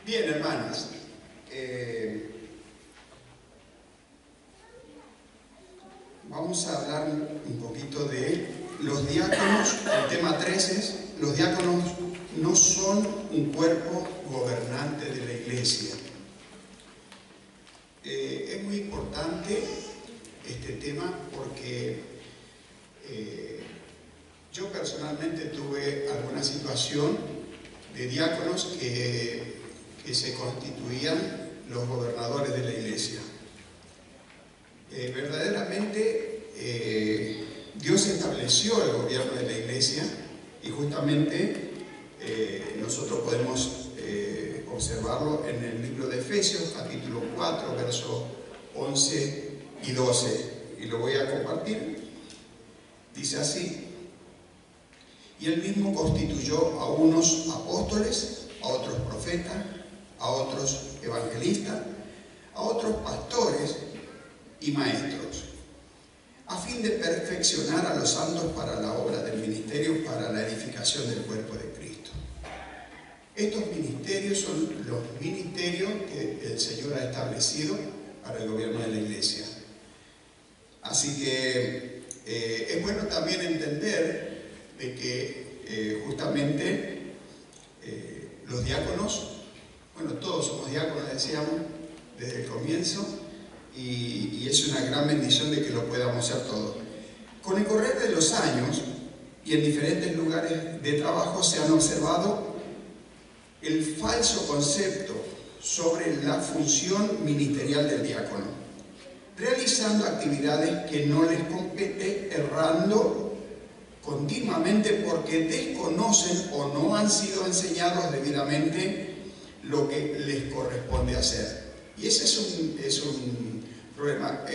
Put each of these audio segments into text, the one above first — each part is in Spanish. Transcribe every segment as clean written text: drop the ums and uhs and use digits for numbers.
Bien, hermanas, vamos a hablar un poquito de los diáconos. El tema 3 es: los diáconos no son un cuerpo gobernante de la iglesia. Es muy importante este tema porque yo personalmente tuve alguna situación de diáconos que se constituían los gobernadores de la iglesia. Verdaderamente Dios estableció el gobierno de la iglesia y justamente nosotros podemos observarlo en el libro de Efesios, capítulo 4, versos 11 y 12, y lo voy a compartir. Dice así: y él mismo constituyó a unos apóstoles, a otros profetas, a otros evangelistas, a otros pastores y maestros, a fin de perfeccionar a los santos para la obra del ministerio, para la edificación del cuerpo de Cristo. Estos ministerios son los ministerios que el Señor ha establecido para el gobierno de la iglesia. Así que es bueno también entender de que justamente los diáconos, bueno, todos somos diáconos, decíamos, desde el comienzo, y es una gran bendición de que lo podamos hacer todos. Con el correr de los años y en diferentes lugares de trabajo se han observado el falso concepto sobre la función ministerial del diácono, realizando actividades que no les compete, errando continuamente porque desconocen o no han sido enseñados debidamente lo que les corresponde hacer. Y ese es un problema.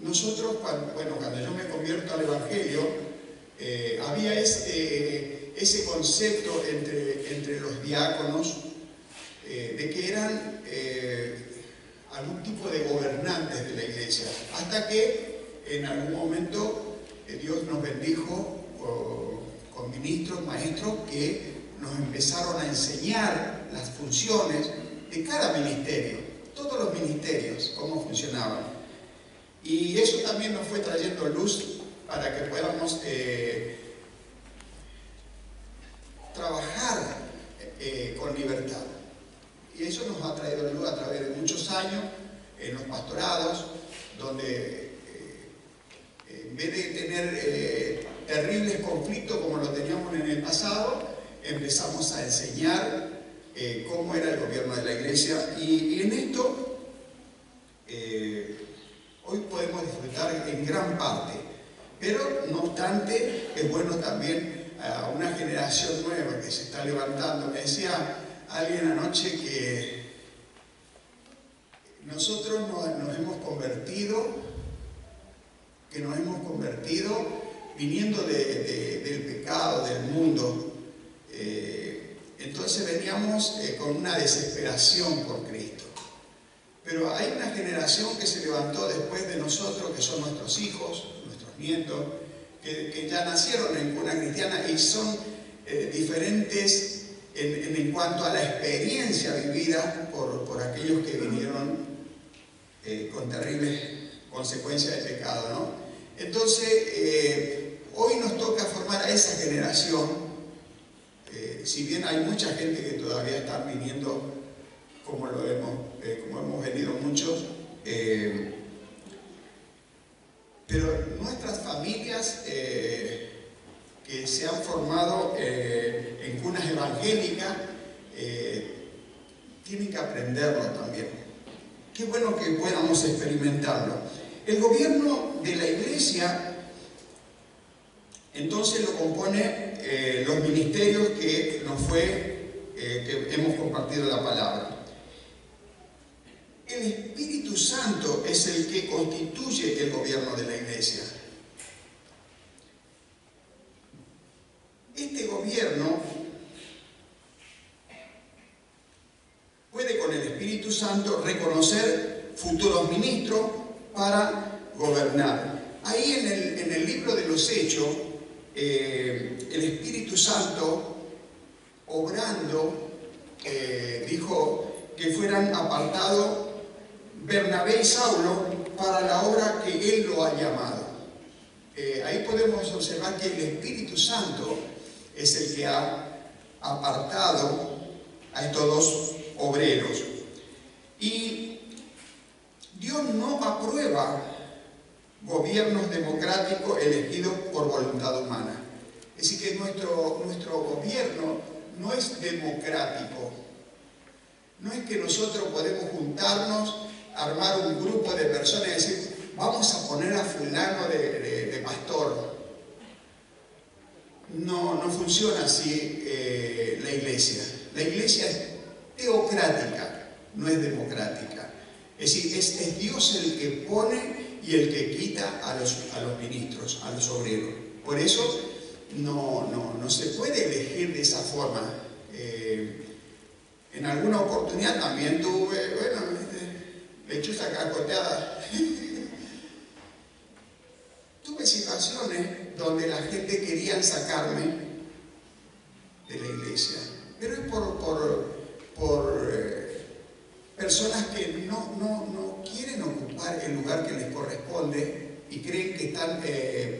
Nosotros, cuando yo me convierto al Evangelio, había ese concepto entre los diáconos de que eran algún tipo de gobernantes de la iglesia, hasta que en algún momento Dios nos bendijo con ministros, maestros que nos empezaron a enseñar las funciones de cada ministerio, todos los ministerios, cómo funcionaban. Y eso también nos fue trayendo luz para que podamos trabajar con libertad. Y eso nos ha traído luz a través de muchos años en los pastorados, donde en vez de tener terribles conflictos como lo teníamos en el pasado, empezamos a enseñar cómo era el gobierno de la iglesia, y en esto hoy podemos disfrutar en gran parte, pero no obstante es bueno también a una generación nueva que se está levantando. Me decía alguien anoche que nosotros nos hemos convertido viniendo del pecado, del mundo. Entonces veníamos con una desesperación por Cristo. Pero hay una generación que se levantó después de nosotros, que son nuestros hijos, nuestros nietos, que ya nacieron en cuna cristiana y son diferentes en cuanto a la experiencia vivida por aquellos que vinieron con terribles consecuencias de pecado, ¿no? Entonces, hoy nos toca formar a esa generación. Si bien hay mucha gente que todavía está viniendo, como hemos venido muchos, pero nuestras familias que se han formado en cunas evangélicas tienen que aprenderlo también. Qué bueno que podamos experimentarlo. El gobierno de la iglesia entonces lo compone los ministerios que hemos compartido la palabra. El Espíritu Santo es el que constituye el gobierno de la iglesia. Este gobierno puede con el Espíritu Santo reconocer futuros ministros para gobernar. Ahí en el libro de los Hechos, el Espíritu Santo obrando dijo que fueran apartados Bernabé y Saulo para la obra que él lo ha llamado. Ahí podemos observar que el Espíritu Santo es el que ha apartado a estos dos obreros. Y Dios no aprueba gobiernos democráticos elegidos por voluntad humana. Es decir, que nuestro gobierno no es democrático. No es que nosotros podemos juntarnos, armar un grupo de personas y decir, vamos a poner a fulano de pastor. No funciona así la iglesia. La iglesia es teocrática, no es democrática. Es decir, es Dios el que pone y el que quita a los ministros, a los obreros. Por eso no se puede elegir de esa forma. En alguna oportunidad también tuve, lechuza cacoteada. Tuve situaciones donde la gente quería sacarme de la iglesia, pero es por personas que no quieren ocupar el lugar que les corresponde y creen que están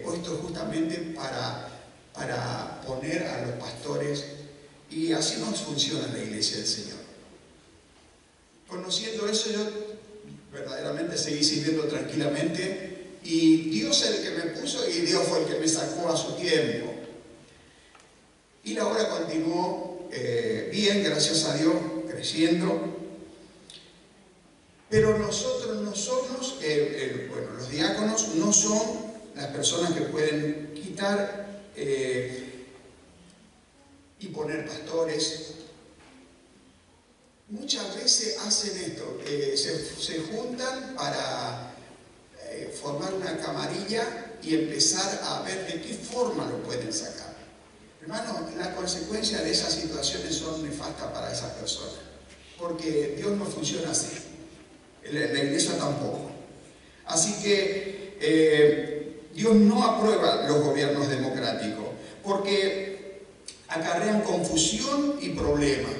puestos justamente para poner a los pastores, y así no funciona la iglesia del Señor. Conociendo eso, yo verdaderamente seguí sirviendo tranquilamente, y Dios es el que me puso y Dios fue el que me sacó a su tiempo. Y la obra continuó bien, gracias a Dios, creciendo. Pero nosotros no somos, los diáconos no son las personas que pueden quitar y poner pastores. Muchas veces hacen esto, se juntan para formar una camarilla y empezar a ver de qué forma lo pueden sacar. Hermano, las consecuencias de esas situaciones son nefastas para esas personas, porque Dios no funciona así, la iglesia tampoco. Así que Dios no aprueba los gobiernos democráticos, porque acarrean confusión y problemas.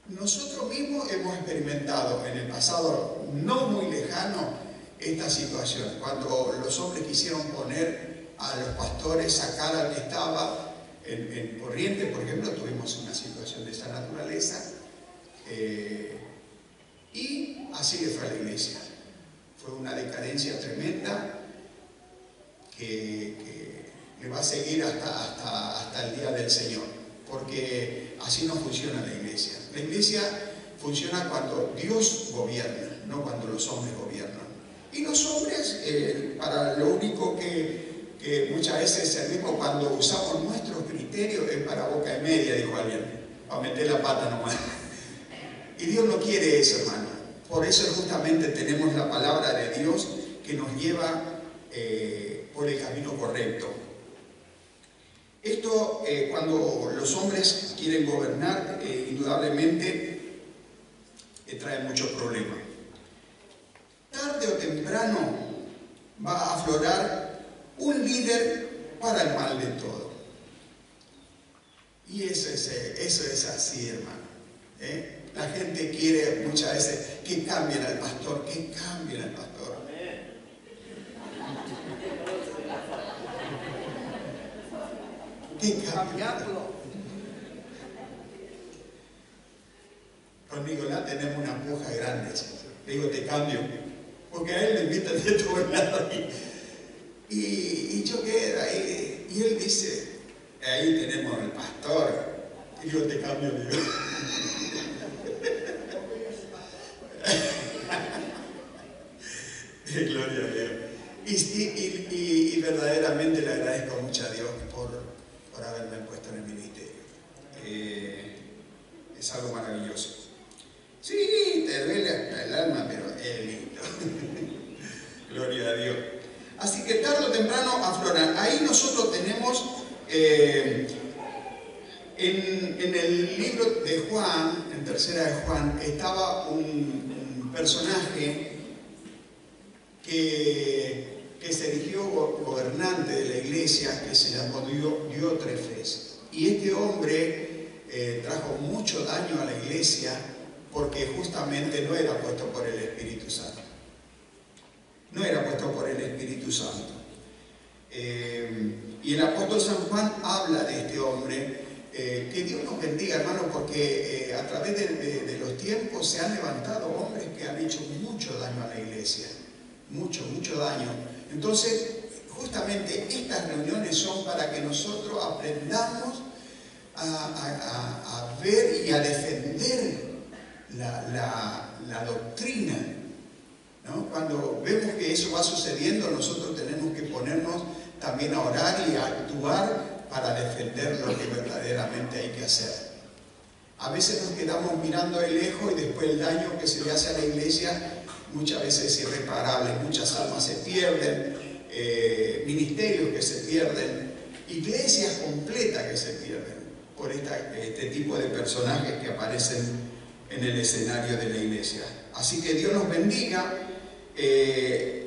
Nosotros mismos hemos experimentado en el pasado no muy lejano esta situación, cuando los hombres quisieron poner a los pastores, sacar al que estaba en Corrientes, por ejemplo, tuvimos una situación de esa naturaleza, y así le fue a la iglesia. Fue una decadencia tremenda que le va a seguir hasta el día del Señor, porque así no funciona la iglesia. La iglesia funciona cuando Dios gobierna, no cuando los hombres gobiernan. Y los hombres, para lo único que muchas veces servimos cuando usamos nuestros criterios es para boca y media, dijo alguien, para meter la pata nomás. Y Dios no quiere eso, hermano. Por eso justamente tenemos la palabra de Dios que nos lleva por el camino correcto. Esto, cuando los hombres quieren gobernar, indudablemente trae muchos problemas. Tarde o temprano va a aflorar un líder para el mal de todo. Y eso es así, hermano. La gente quiere muchas veces que cambien al pastor, que cambien al pastor. Que cambiarlo. Con Nicolás tenemos una puja grande. Le digo, te cambio. Porque a él le invitan de todos lados. Y yo quedo ahí. Y él dice, ahí tenemos al pastor. Y yo te cambio, le digo. Gloria a Dios. Y verdaderamente le agradezco mucho a Dios por haberme puesto en el ministerio. Es algo maravilloso. Sí, te duele hasta el alma, pero es lindo. Gloria a Dios. Así que tarde o temprano afloran. Ahí nosotros tenemos en el libro de Juan, en Tercera de Juan, estaba un personaje que se erigió gobernante de la iglesia, que se llamó Diótrefes. Y este hombre trajo mucho daño a la iglesia porque justamente no era puesto por el Espíritu Santo. No era puesto por el Espíritu Santo. Y el apóstol San Juan habla de este hombre. Que Dios nos bendiga, hermanos, porque a través de los tiempos se han levantado hombres que han hecho mucho daño a la iglesia. Mucho daño. Entonces, justamente estas reuniones son para que nosotros aprendamos a ver y a defender la doctrina, ¿no? Cuando vemos que eso va sucediendo, nosotros tenemos que ponernos también a orar y a actuar para defender lo que verdaderamente hay que hacer. A veces nos quedamos mirando de lejos y después el daño que se le hace a la iglesia muchas veces es irreparable, muchas almas se pierden, ministerios que se pierden, iglesias completas que se pierden por este tipo de personajes que aparecen en el escenario de la iglesia. Así que Dios nos bendiga,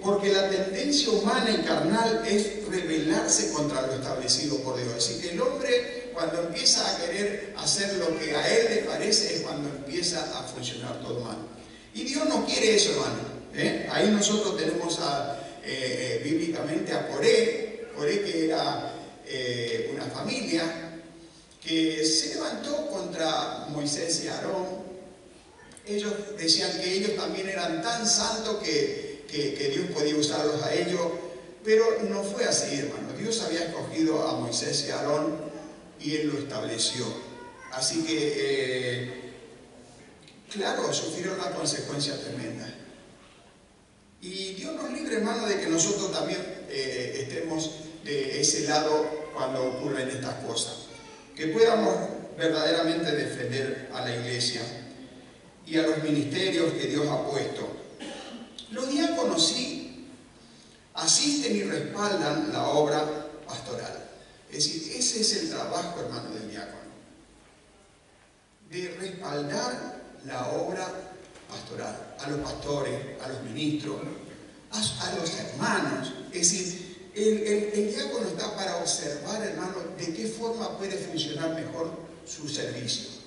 porque la tendencia humana y carnal es rebelarse contra lo establecido por Dios. Así que el hombre, cuando empieza a querer hacer lo que a él le parece, es cuando empieza a funcionar todo mal. Y Dios no quiere eso, hermano. Ahí nosotros tenemos bíblicamente a Coré, que era una familia que se levantó contra Moisés y Aarón. Ellos decían que ellos también eran tan santos que Dios podía usarlos a ellos, pero no fue así, hermano. Dios había escogido a Moisés y a Aarón y Él lo estableció. Así que, claro, sufrieron una consecuencia tremenda. Y Dios nos libre, hermano, de que nosotros también estemos de ese lado cuando ocurren estas cosas. Que podamos verdaderamente defender a la iglesia y a los ministerios que Dios ha puesto. Los diáconos sí asisten y respaldan la obra pastoral. Es decir, ese es el trabajo, hermano, del diácono. De respaldar la obra pastoral. A los pastores, a los ministros, a los hermanos. Es decir, el diácono está para observar, hermano, de qué forma puede funcionar mejor su servicio.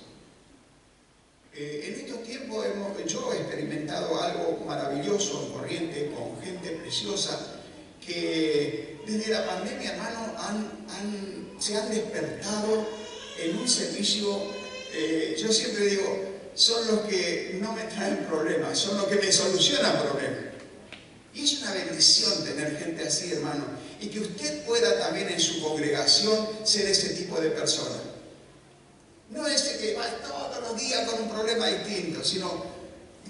En estos tiempos yo he experimentado algo maravilloso en Corrientes con gente preciosa que desde la pandemia, hermano, se han despertado en un servicio. Yo siempre digo, son los que no me traen problemas, son los que me solucionan problemas. Y es una bendición tener gente así, hermano, y que usted pueda también en su congregación ser ese tipo de persona. No ese que va todos los días con un problema distinto, sino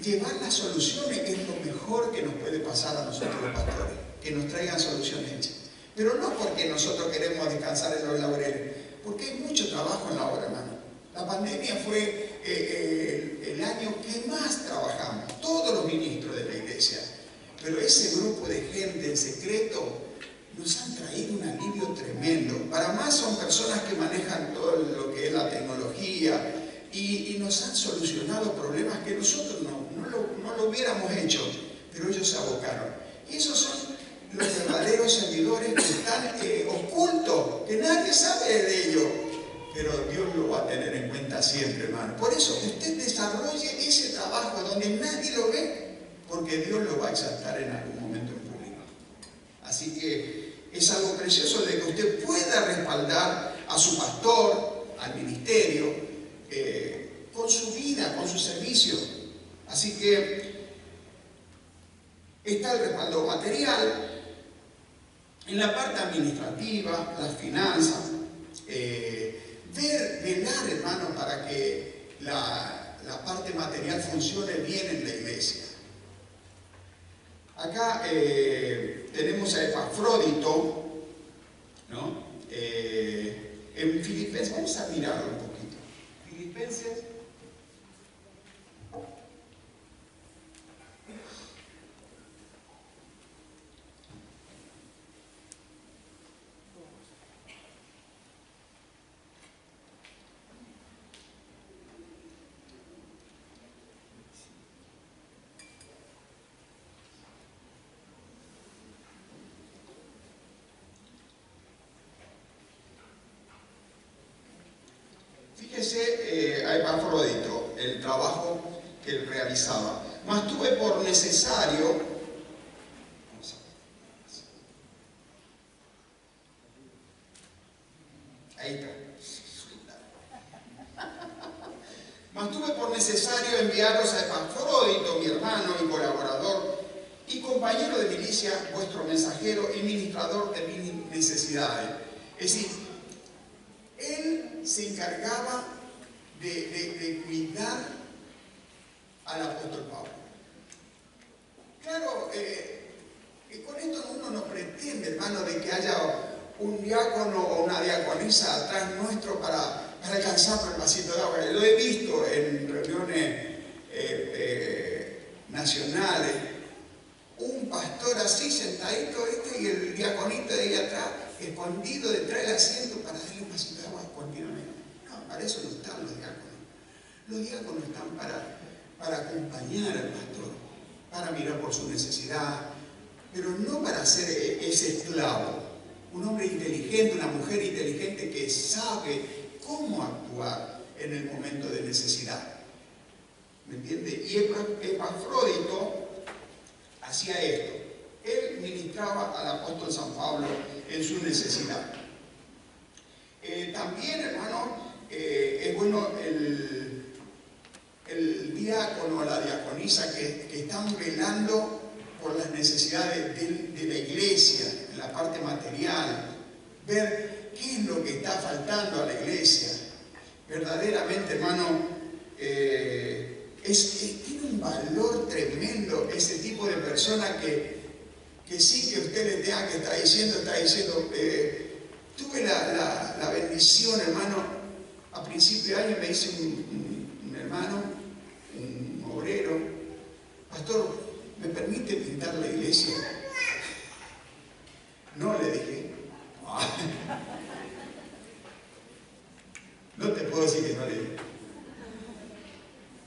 llevar las soluciones, que es lo mejor que nos puede pasar a nosotros los pastores, que nos traigan soluciones hechas. Pero no porque nosotros queremos descansar en los laureles, porque hay mucho trabajo en la obra, hermano. La pandemia fue el año que más trabajamos, todos los ministros de la iglesia. Pero ese grupo de gente en secreto nos han traído un alivio tremendo. Para más son personas que manejan todo lo que es la tecnología y nos han solucionado problemas que nosotros no lo hubiéramos hecho, pero ellos se abocaron. Y esos son los verdaderos servidores que están ocultos, que nadie sabe de ellos, pero Dios lo va a tener en cuenta siempre, hermano. Por eso que usted desarrolle ese trabajo donde nadie lo ve, porque Dios lo va a exaltar en algún momento en público. Así que es algo precioso de que usted pueda respaldar a su pastor, al ministerio, con su vida, con su servicio. Así que está el respaldo material. En la parte administrativa, las finanzas, velar, hermano, para que la parte material funcione bien en la iglesia. Acá tenemos a Epafrodito, ¿no? En Filipenses, vamos a mirarlo un poquito. Filipenses. Fíjese a Epafrodito, el trabajo que él realizaba. Mas tuve por necesario, ahí está, mas tuve por necesario enviaros a Epafrodito, mi hermano y colaborador y compañero de milicia, vuestro mensajero y ministrador de mis necesidades. Es decir, él se encargaba de cuidar al apóstol Pablo. Claro, con esto uno no pretende, hermano, de que haya un diácono o una diaconisa atrás nuestro para alcanzar por el vasito de agua. Lo he visto en reuniones nacionales, un pastor así sentadito y el diaconito de ahí atrás, escondido detrás del asiento para darle un vasito de agua continuamente. No, para eso no están los diáconos. Los diáconos están para acompañar al pastor, para mirar por su necesidad, pero no para ser ese esclavo. Un hombre inteligente, una mujer inteligente que sabe cómo actuar en el momento de necesidad. ¿Me entiende? Y Epafrodito hacía esto. Él ministraba al apóstol San Pablo en su necesidad. También, hermano, es bueno el diácono o la diaconisa que están velando por las necesidades de la iglesia, en la parte material, ver qué es lo que está faltando a la iglesia. Verdaderamente, hermano, tiene un valor tremendo ese tipo de persona que sí que usted le tenga que está diciendo, tuve la bendición, hermano, a principio de año me dice un hermano, un obrero, pastor, ¿me permite pintar la iglesia? No, le dije. No te puedo decir que no le dije.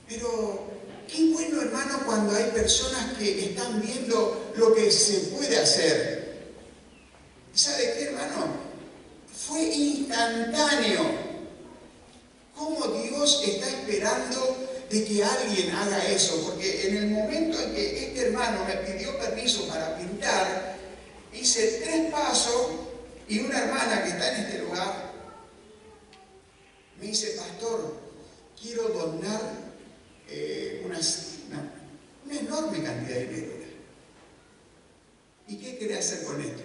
Pero qué bueno, hermano, cuando hay personas que están viendo lo que se puede hacer. ¿Sabe qué, hermano? Fue instantáneo. ¿Cómo Dios está esperando de que alguien haga eso? Porque en el momento en que este hermano me pidió permiso para pintar, hice 3 pasos y una hermana que está en este lugar me dice, pastor, quiero donar una enorme cantidad de dinero. ¿Y qué quiere hacer con esto?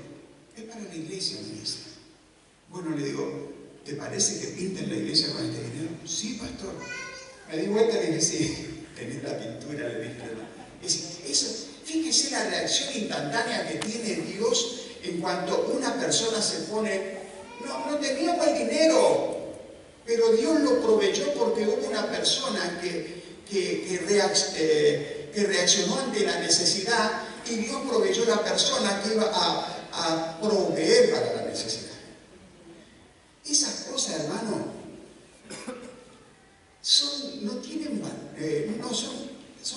Es para la iglesia, me dice. Bueno, le digo, ¿te parece que pinten la iglesia con este dinero? Sí, pastor. Me di vuelta y le dije, sí, tenés la pintura, le dije. Fíjese la reacción instantánea que tiene Dios en cuanto una persona se pone, no teníamos el dinero, pero Dios lo proveyó porque hubo una persona que reaccionó ante la necesidad y Dios proveyó la persona que iba a proveer para la necesidad. Esas cosas, hermano, son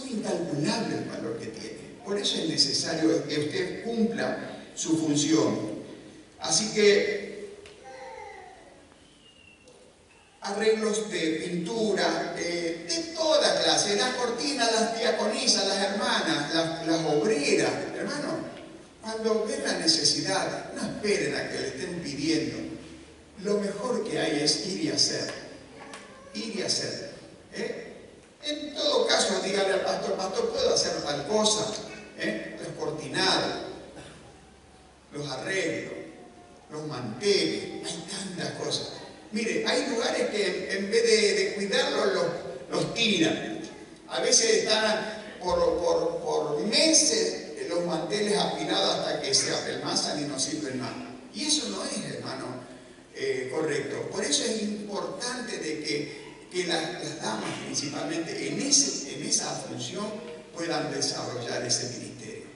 incalculables el valor que tienen. Por eso es necesario que usted cumpla su función. Así que arreglos de pintura, de toda clase, las cortinas, las diaconisas, las hermanas, las obreras. Hermano, cuando ven la necesidad, no esperen a que le estén pidiendo. Lo mejor que hay es ir y hacer. Ir y hacer. En todo caso, dígale al pastor, ¿puedo hacer tal cosa? Los cortinados, los arreglos, los manteles, hay tantas cosas. Mire, hay lugares que en vez de cuidarlos, los tiran. A veces están por meses los manteles apilados hasta que se apelmazan y no sirven más. Y eso no es, hermano, correcto. Por eso es importante de que las damas principalmente en esa función puedan desarrollar ese ministerio.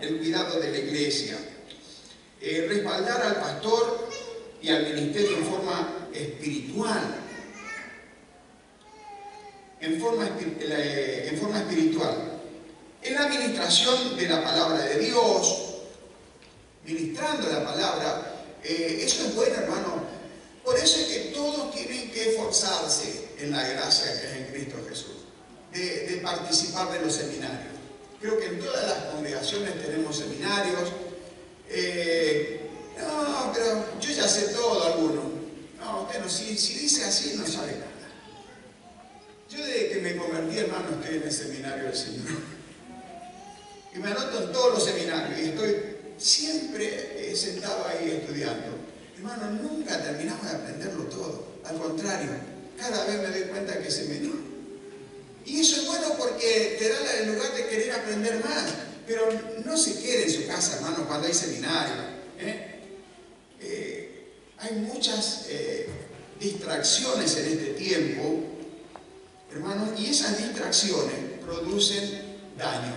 El cuidado de la iglesia. Respaldar al pastor y al ministerio en forma espiritual. En forma espiritual. En la administración de la palabra de Dios, ministrando la palabra, eso es bueno, hermano. Por eso es que todos en la gracia que es en Cristo Jesús, de participar de los seminarios. Creo que en todas las congregaciones tenemos seminarios. No, pero yo ya sé todo, alguno. No, bueno, si dice así, no sabe nada. Yo desde que me convertí, hermano, estoy en el seminario del Señor. Y me anoto en todos los seminarios y estoy siempre sentado ahí estudiando. Hermano, nunca terminamos de aprenderlo todo. Al contrario, cada vez me doy cuenta que se me... Y eso es bueno porque te da el lugar de querer aprender más. Pero no se quede en su casa, hermano, cuando hay seminario. Hay muchas distracciones en este tiempo, hermano, y esas distracciones producen daño.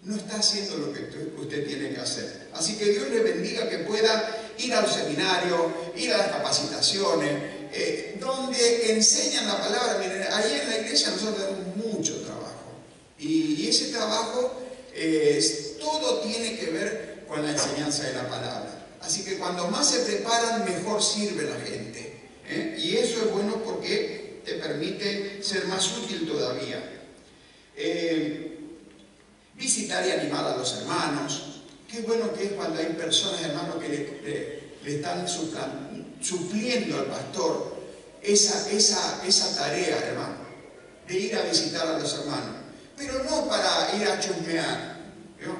No está haciendo lo que usted tiene que hacer. Así que Dios le bendiga que pueda ir al seminario, ir a las capacitaciones, donde enseñan la palabra. Miren, ahí en la iglesia nosotros tenemos mucho trabajo. Y ese trabajo, todo tiene que ver con la enseñanza de la palabra. Así que cuando más se preparan, mejor sirve la gente. Y eso es bueno porque te permite ser más útil todavía. Visitar y animar a los hermanos. Qué bueno que es cuando hay personas, hermanos, que le están supliendo al pastor esa tarea, hermano, de ir a visitar a los hermanos. Pero no para ir a chusmear, ¿no?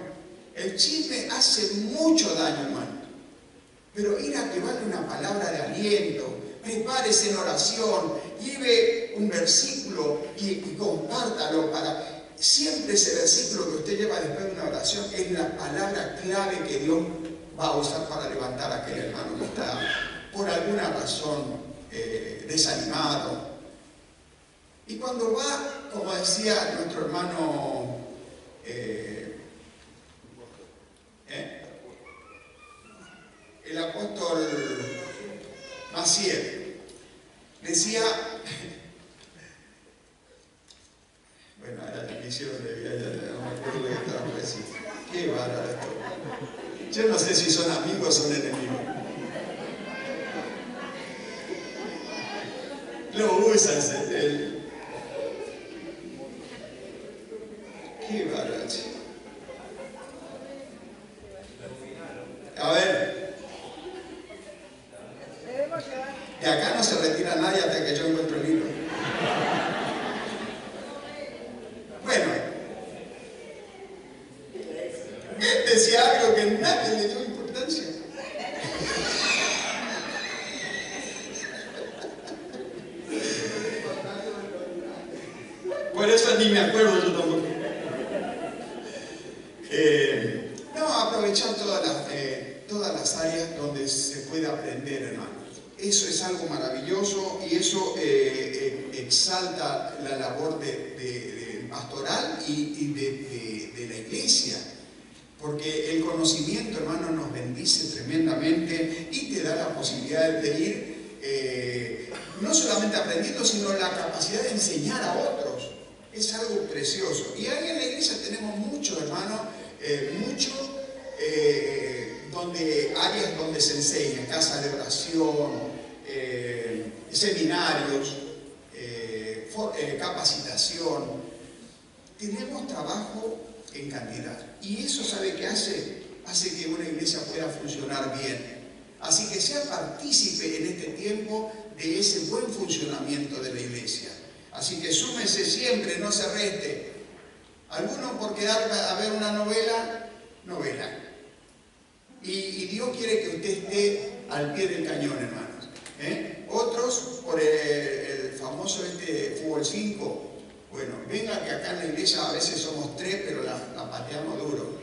El chisme hace mucho daño, hermano. Pero ir a llevarle una palabra de aliento, prepárese en oración, lleve un versículo y compártalo para... Siempre ese versículo que usted lleva después de una oración es la palabra clave que Dios va a usar para levantar a aquel hermano que está por alguna razón desanimado. Y cuando va, como decía nuestro hermano el apóstol Maciel, decía, bueno, ahora te hicieron de vida, ya no me acuerdo de qué estaba por decir. Qué bárbaro esto. Yo no sé si son amigos o son enemigos. Lo usan, qué bárbaro. A ver. De acá no se retira nadie hasta que yo encuentre el libro. Bueno, él decía algo que nadie le dio importancia. Por eso ni me acuerdo yo tampoco. No, aprovechar todas las áreas donde se puede aprender, hermano. Eso es algo maravilloso y eso exalta la labor de pastoral y de la iglesia. Porque el conocimiento, hermano, nos bendice tremendamente y te da la posibilidad de ir no solamente aprendiendo, sino la capacidad de enseñar a otros. Es algo precioso. Y ahí en la iglesia tenemos mucho, hermano, áreas donde se enseña, casa de oración, seminarios, capacitación. Tenemos trabajo en cantidad. Y eso, ¿sabe qué hace? Hace que una iglesia pueda funcionar bien. Así que sea partícipe en este tiempo de ese buen funcionamiento de la iglesia. Así que súmese siempre, no se reste. Algunos por quedar a ver una novela. Y Dios quiere que usted esté al pie del cañón, hermanos. Otros por el famoso fútbol 5. Bueno, venga que acá en la iglesia a veces somos 3, pero la pateamos duro.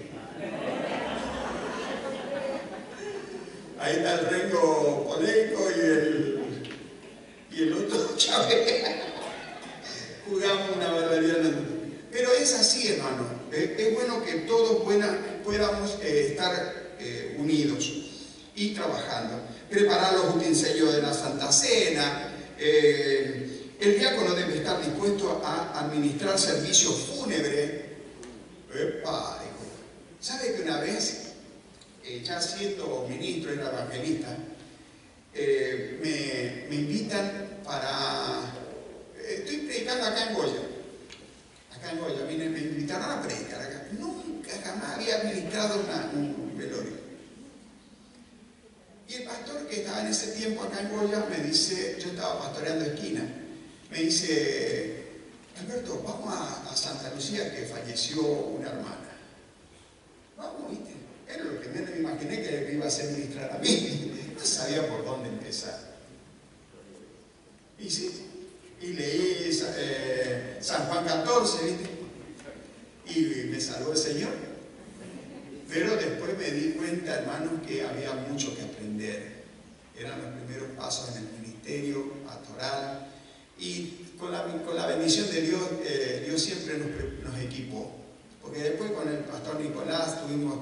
Ahí está el Rengo Polenco y el otro Chávez. Jugamos una barbaridad. Pero es así, hermano. Es bueno que todos podamos estar unidos y trabajando. Preparar los utensilios de la Santa Cena. El diácono debe estar dispuesto a administrar servicios fúnebres. ¿Sabe que una vez, ya siendo ministro, era evangelista, me invitan Estoy predicando acá en Goya. Acá en Goya, me invitaron a predicar acá. Nunca, jamás había administrado un velorio. Y el pastor que estaba en ese tiempo acá en Goya me dice, yo estaba pastoreando esquina, me dice, Alberto, vamos a Santa Lucía que falleció una hermana. Vamos, ¿viste? Era lo que menos me imaginé que me iba a hacer ministrar a mí. No sabía por dónde empezar. Y sí, y leí San Juan 14, ¿viste? Y me salvó el Señor. Pero después me di cuenta, hermanos, que había mucho que aprender. Eran los primeros pasos en el ministerio pastoral. Y con la bendición de Dios, Dios siempre nos equipó. Porque después con el pastor Nicolás tuvimos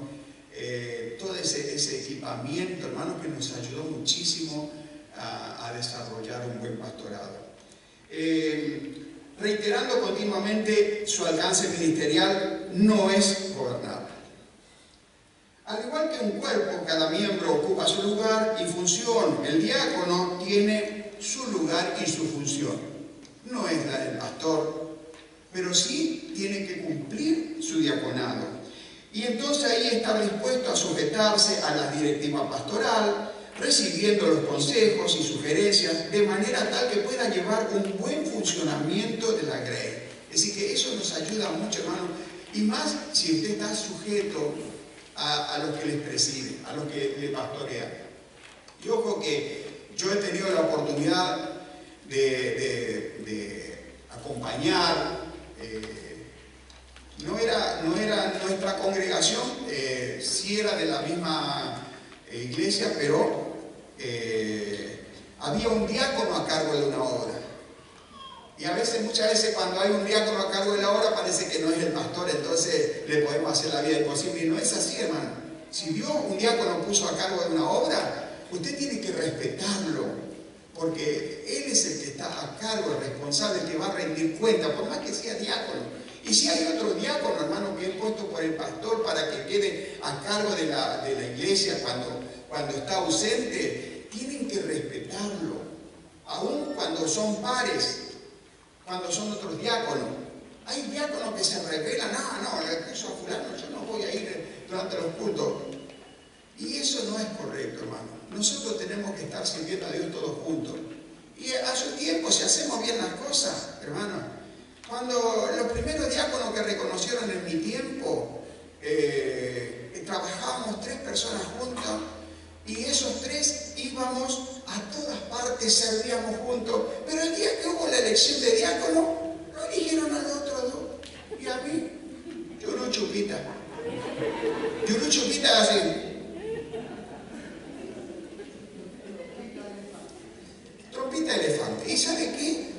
todo ese equipamiento, hermanos, que nos ayudó muchísimo a desarrollar un buen pastorado. Reiterando continuamente, su alcance ministerial no es gobernar. Al igual que un cuerpo, cada miembro ocupa su lugar y función. El diácono tiene su lugar y su función. No es la del pastor, pero sí tiene que cumplir su diaconado. Y entonces ahí está dispuesto a sujetarse a la directiva pastoral, recibiendo los consejos y sugerencias de manera tal que pueda llevar un buen funcionamiento de la grey. Es decir, que eso nos ayuda mucho, hermano, y más si usted está sujeto a los que les presiden, a los que le pastorean. Y ojo que yo he tenido la oportunidad de acompañar, no era nuestra congregación, sí era de la misma iglesia, pero había un diácono a cargo de una obra. Y muchas veces cuando hay un diácono a cargo de la obra parece que no es el pastor, entonces le podemos hacer la vida imposible. Y no es así, hermano. Si Dios un diácono puso a cargo de una obra, usted tiene que respetarlo, porque Él es el que está a cargo, el responsable, el que va a rendir cuenta, por más que sea diácono. Y si hay otro diácono, hermano, que es puesto por el pastor para que quede a cargo de la iglesia cuando está ausente, tienen que respetarlo, aun cuando son pares, cuando son otros diáconos. Hay diáconos que se rebelan, no, le puso a fulano, yo no voy a ir durante los cultos. Y eso no es correcto, hermano. Nosotros tenemos que estar sirviendo a Dios todos juntos. Y a su tiempo, si hacemos bien las cosas, hermano, cuando los primeros diáconos que reconocieron en mi tiempo, trabajábamos 3 personas juntas, y esos 3 íbamos a todas partes, servíamos juntos. Pero el día que hubo la elección de diácono, no eligieron a los otros 2. Y a mí, yo no chupita. Yo no chupita así. Trompita elefante. ¿Y sabe qué?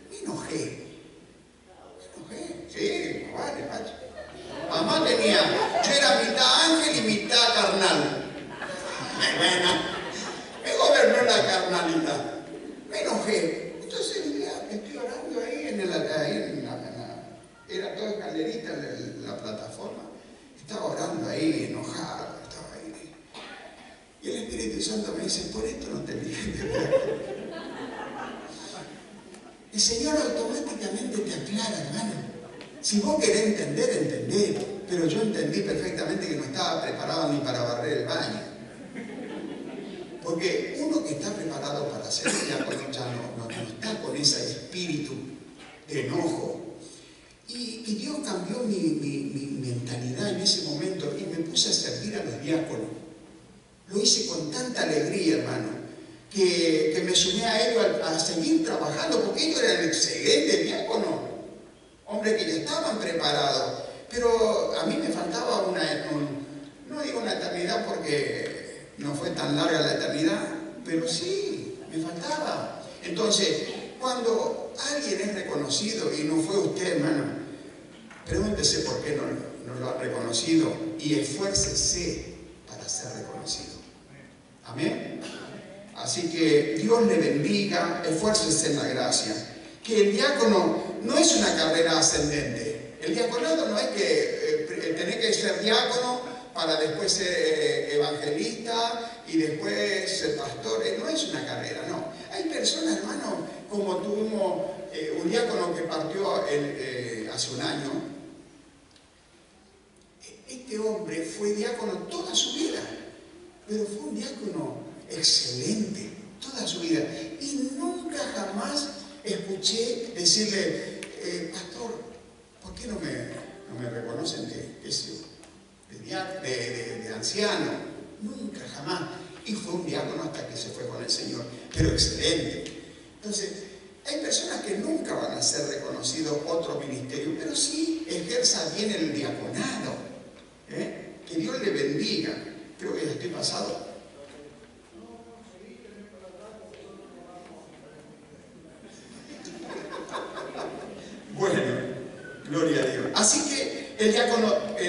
Me enojé. Sí, vale, macho. Mamá yo era mitad ángel y mitad carnal. Bueno, me gobernó la carnalidad. Me enojé. Entonces estoy orando ahí era toda escalerita la plataforma. Estaba orando ahí, enojado, estaba ahí. Y el Espíritu Santo me dice, por esto no te eligen. El Señor automáticamente te aclara, hermano. Si vos querés entender, entendé. Pero yo entendí perfectamente que no estaba preparado ni para barrer el baño. Porque uno que está preparado para ser diácono ya no está con ese espíritu de enojo. Y Dios cambió mi mentalidad en ese momento y me puse a servir a los diáconos. Lo hice con tanta alegría, hermano, que me sumé a ellos a seguir trabajando, porque ellos eran excelentes diáconos, hombres que ya estaban preparados. Pero a mí me faltaba no digo una eternidad porque no fue tan larga la eternidad, pero sí, me faltaba. Entonces, cuando alguien es reconocido y no fue usted, hermano, pregúntese por qué no lo ha reconocido y esfuércese para ser reconocido. Amén. Así que Dios le bendiga, esfuércese en la gracia. Que el diácono no es una carrera ascendente. El diaconado no es que tener que ser diácono para después ser evangelista y después ser pastor. No es una carrera, no. Hay personas, hermano, como tuvimos un diácono que partió hace un año. Este hombre fue diácono toda su vida, pero fue un diácono excelente toda su vida. Y nunca jamás escuché decirle, pastor, ¿por qué no me reconocen de anciano? Nunca, jamás. Y fue un diácono hasta que se fue con el Señor, pero excelente. Entonces, hay personas que nunca van a ser reconocidos otro ministerio, pero sí ejerza bien el diaconado. Que Dios le bendiga. Creo que ya estoy pasado. Bueno, gloria a Dios. Así que el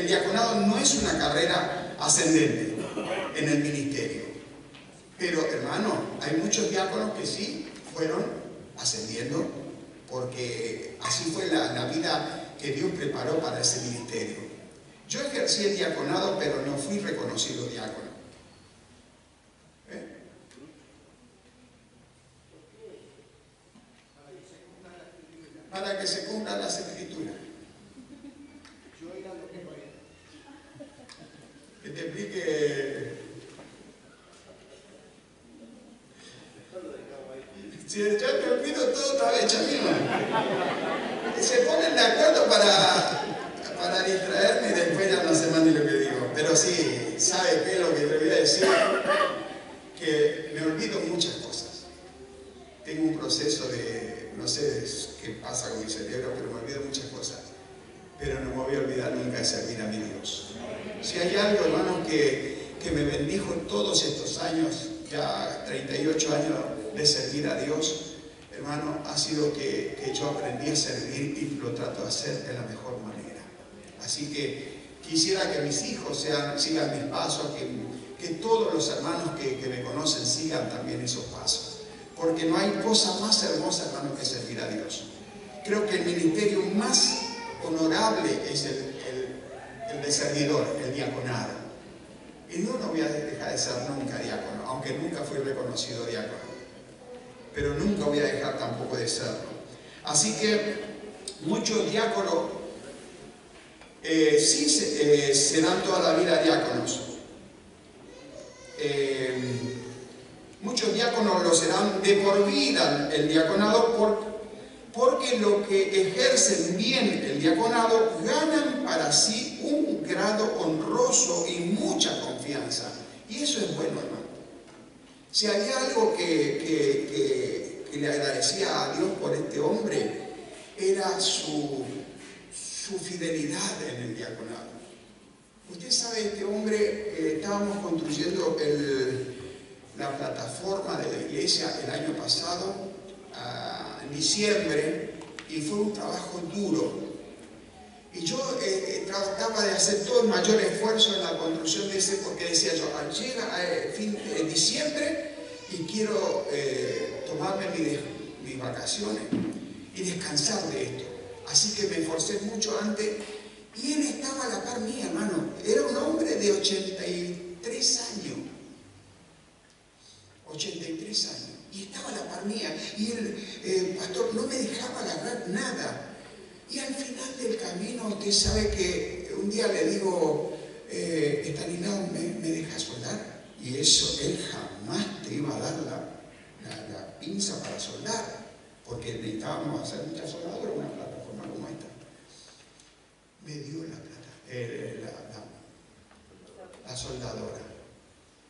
diaconado no es una carrera ascendente en el ministerio. Pero, hermano, hay muchos diáconos que sí fueron ascendiendo, porque así fue la vida que Dios preparó para ese ministerio. Yo ejercí el diaconado, pero no fui reconocido diácono. Para que se cumplan las escrituras. Que te explique. Si ya me olvido todo otra vez, Chamino. Se ponen de acuerdo para distraerme y después ya no sé más ni lo que digo. Pero sí, ¿sabe qué es lo que le voy a decir? Que me olvido muchas cosas. Tengo un proceso de, no sé qué pasa con mi cerebro, pero me olvido muchas cosas. Pero no me voy a olvidar nunca de servir a mi Dios. Si hay algo, hermanos, que me bendijo en todos estos años, ya 38 años de servir a Dios, hermano, ha sido que yo aprendí a servir y lo trato de hacer de la mejor manera. Así que quisiera que mis hijos sigan mis pasos, que todos los hermanos que me conocen sigan también esos pasos. Porque no hay cosa más hermosa, hermano, que servir a Dios. Creo que el ministerio más honorable es el de servidor, el diaconado. Y yo no voy a dejar de ser nunca diácono, aunque nunca fui reconocido diácono. Pero nunca voy a dejar tampoco de serlo. Así que muchos diáconos sí serán toda la vida diáconos. Muchos diáconos lo serán de por vida el diaconado porque lo que ejercen bien el diaconado ganan para sí un grado honroso y mucha confianza. Y eso es bueno, hermano. Si había algo que le agradecía a Dios por este hombre, era su fidelidad en el diaconado. Usted sabe, este hombre, estábamos construyendo la plataforma de la iglesia el año pasado, en diciembre, y fue un trabajo duro. Y yo trataba de hacer todo el mayor esfuerzo en la construcción de ese, porque decía yo, llega diciembre y quiero tomarme mis vacaciones y descansar de esto. Así que me esforcé mucho antes, y él estaba a la par mía, hermano. Era un hombre de 83 años. 83 años. Y estaba a la par mía. Y el pastor no me dejaba agarrar nada. Y al final del camino, usted sabe que un día le digo, Estanislao, ¿me deja soldar? Y eso, él jamás te iba a dar la pinza para soldar, porque necesitábamos hacer mucha soldadura, una plataforma como esta. Me dio la soldadora.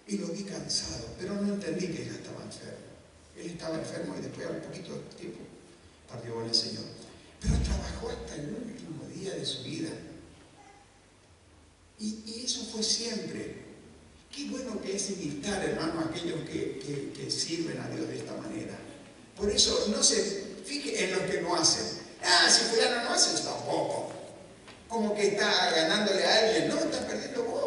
Y lo vi cansado, pero no entendí que él estaba enfermo. Él estaba enfermo y después, al poquito tiempo, partió con el Señor. Pero trabajó hasta el último día de su vida. Y eso fue siempre. Qué bueno que es imitar, hermano, a aquellos que sirven a Dios de esta manera. Por eso no se fije en los que no hacen. Si fulano no hace, tampoco. Como que está ganándole a alguien. No, está perdiendo vos.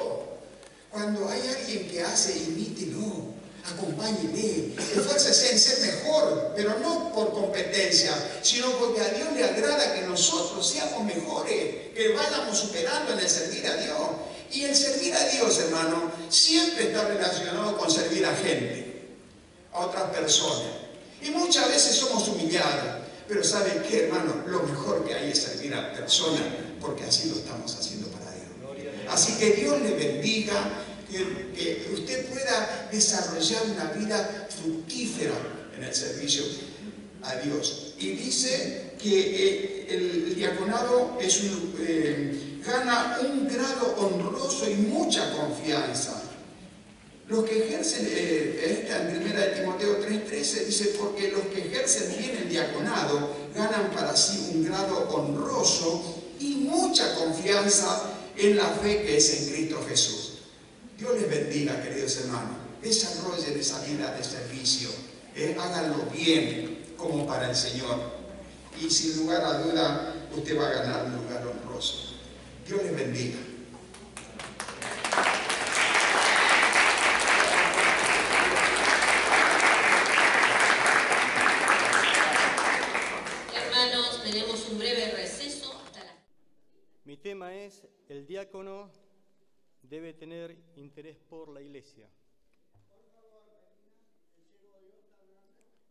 Cuando hay alguien que hace, imítelo, acompáñele, esfuércese en ser mejor, pero no por competencia, sino porque a Dios le agrada que nosotros seamos mejores, que vayamos superando en el servir a Dios. Y el servir a Dios, hermano, siempre está relacionado con servir a gente, a otras personas. Y muchas veces somos humillados. Pero ¿sabe qué, hermano? Lo mejor que hay es servir a la persona, porque así lo estamos haciendo para Dios. Así que Dios le bendiga, que usted pueda desarrollar una vida fructífera en el servicio a Dios. Y dice que el diaconado gana un grado honroso y mucha confianza. Los que ejercen, en 1 Timoteo 3:13 dice, porque los que ejercen bien el diaconado ganan para sí un grado honroso y mucha confianza en la fe que es en Cristo Jesús. Dios les bendiga, queridos hermanos. Desarrollen esa vida de servicio. Háganlo bien, como para el Señor. Y sin lugar a duda, usted va a ganar un lugar honroso. Dios les bendiga. Tenemos un breve receso hasta la... Mi tema es: el diácono debe tener interés por la iglesia.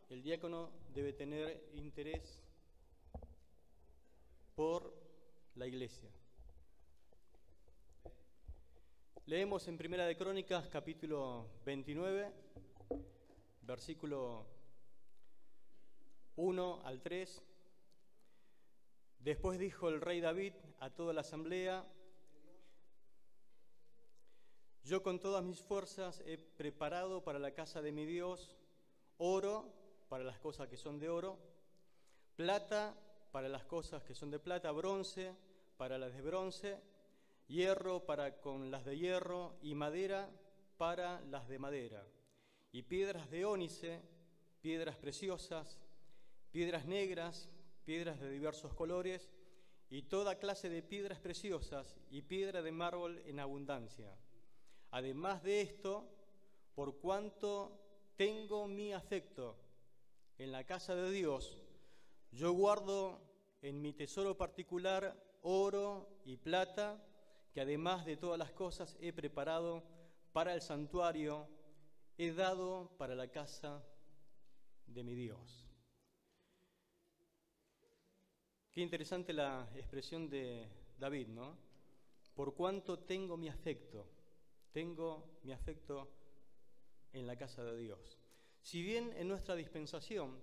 El diácono debe tener interés por la iglesia. Leemos en Primera de Crónicas, capítulo 29, versículo 1 al 3. Después dijo el rey David a toda la asamblea: yo con todas mis fuerzas he preparado para la casa de mi Dios oro para las cosas que son de oro, plata para las cosas que son de plata, bronce para las de bronce, hierro para con las de hierro y madera para las de madera, y piedras de ónice, piedras preciosas, piedras negras, piedras de diversos colores y toda clase de piedras preciosas y piedra de mármol en abundancia. Además de esto, por cuanto tengo mi afecto en la casa de Dios, yo guardo en mi tesoro particular oro y plata, que además de todas las cosas he preparado para el santuario, he dado para la casa de mi Dios. Qué interesante la expresión de David, ¿no? Por cuanto tengo mi afecto en la casa de Dios. Si bien en nuestra dispensación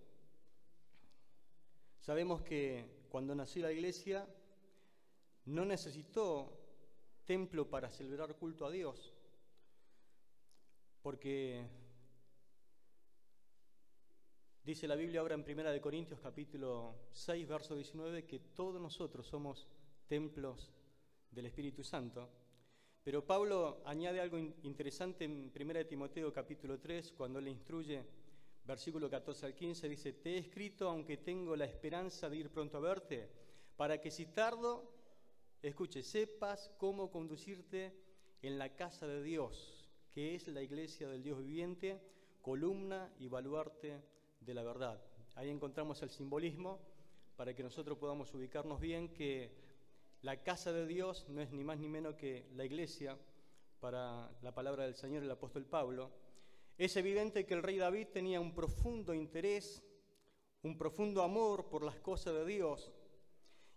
sabemos que cuando nació la iglesia no necesitó templo para celebrar culto a Dios, porque dice la Biblia ahora en 1 Corintios capítulo 6, verso 19, que todos nosotros somos templos del Espíritu Santo. Pero Pablo añade algo interesante en 1 Timoteo capítulo 3, cuando le instruye, versículo 14 al 15, dice: te he escrito aunque tengo la esperanza de ir pronto a verte, para que si tardo, escuche, sepas cómo conducirte en la casa de Dios, que es la iglesia del Dios viviente, columna y baluarte de la verdad. Ahí encontramos el simbolismo para que nosotros podamos ubicarnos bien, que la casa de Dios no es ni más ni menos que la iglesia, para la palabra del Señor, el apóstol Pablo. Es evidente que el rey David tenía un profundo interés, un profundo amor por las cosas de Dios,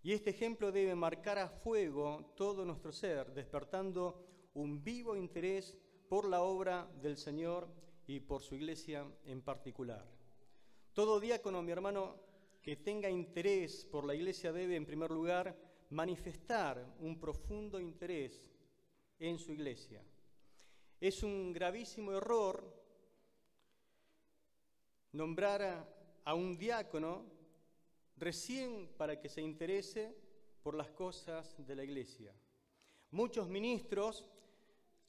y este ejemplo debe marcar a fuego todo nuestro ser, despertando un vivo interés por la obra del Señor y por su iglesia en particular. Todo diácono, mi hermano, que tenga interés por la iglesia debe, en primer lugar, manifestar un profundo interés en su iglesia. Es un gravísimo error nombrar a un diácono recién para que se interese por las cosas de la iglesia. Muchos ministros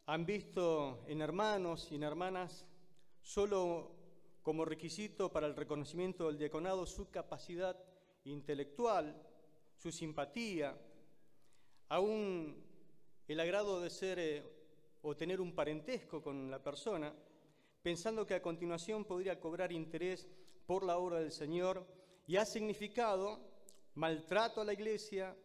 han visto en hermanos y en hermanas solo como requisito para el reconocimiento del diaconado su capacidad intelectual, su simpatía, aún el agrado de ser o tener un parentesco con la persona, pensando que a continuación podría cobrar interés por la obra del Señor, y ha significado maltrato a la iglesia,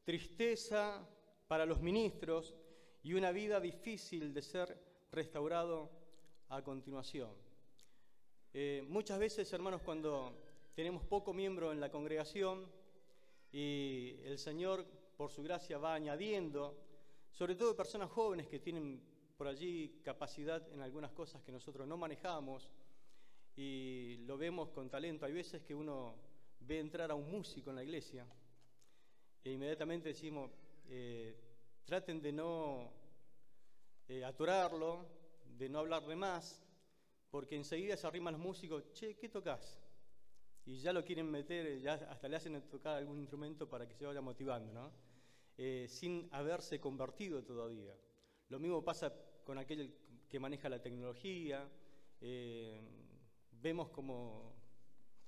tristeza para los ministros y una vida difícil de ser restaurado a continuación. Muchas veces, hermanos, cuando tenemos poco miembro en la congregación y el Señor, por su gracia, va añadiendo, sobre todo personas jóvenes que tienen por allí capacidad en algunas cosas que nosotros no manejamos y lo vemos con talento. Hay veces que uno ve entrar a un músico en la iglesia e inmediatamente decimos, traten de no atorarlo, de no hablar de más, porque enseguida se arriman los músicos, che, ¿qué tocas? Y ya lo quieren meter, ya hasta le hacen tocar algún instrumento para que se vaya motivando, ¿no? Sin haberse convertido todavía. Lo mismo pasa con aquel que maneja la tecnología. Vemos como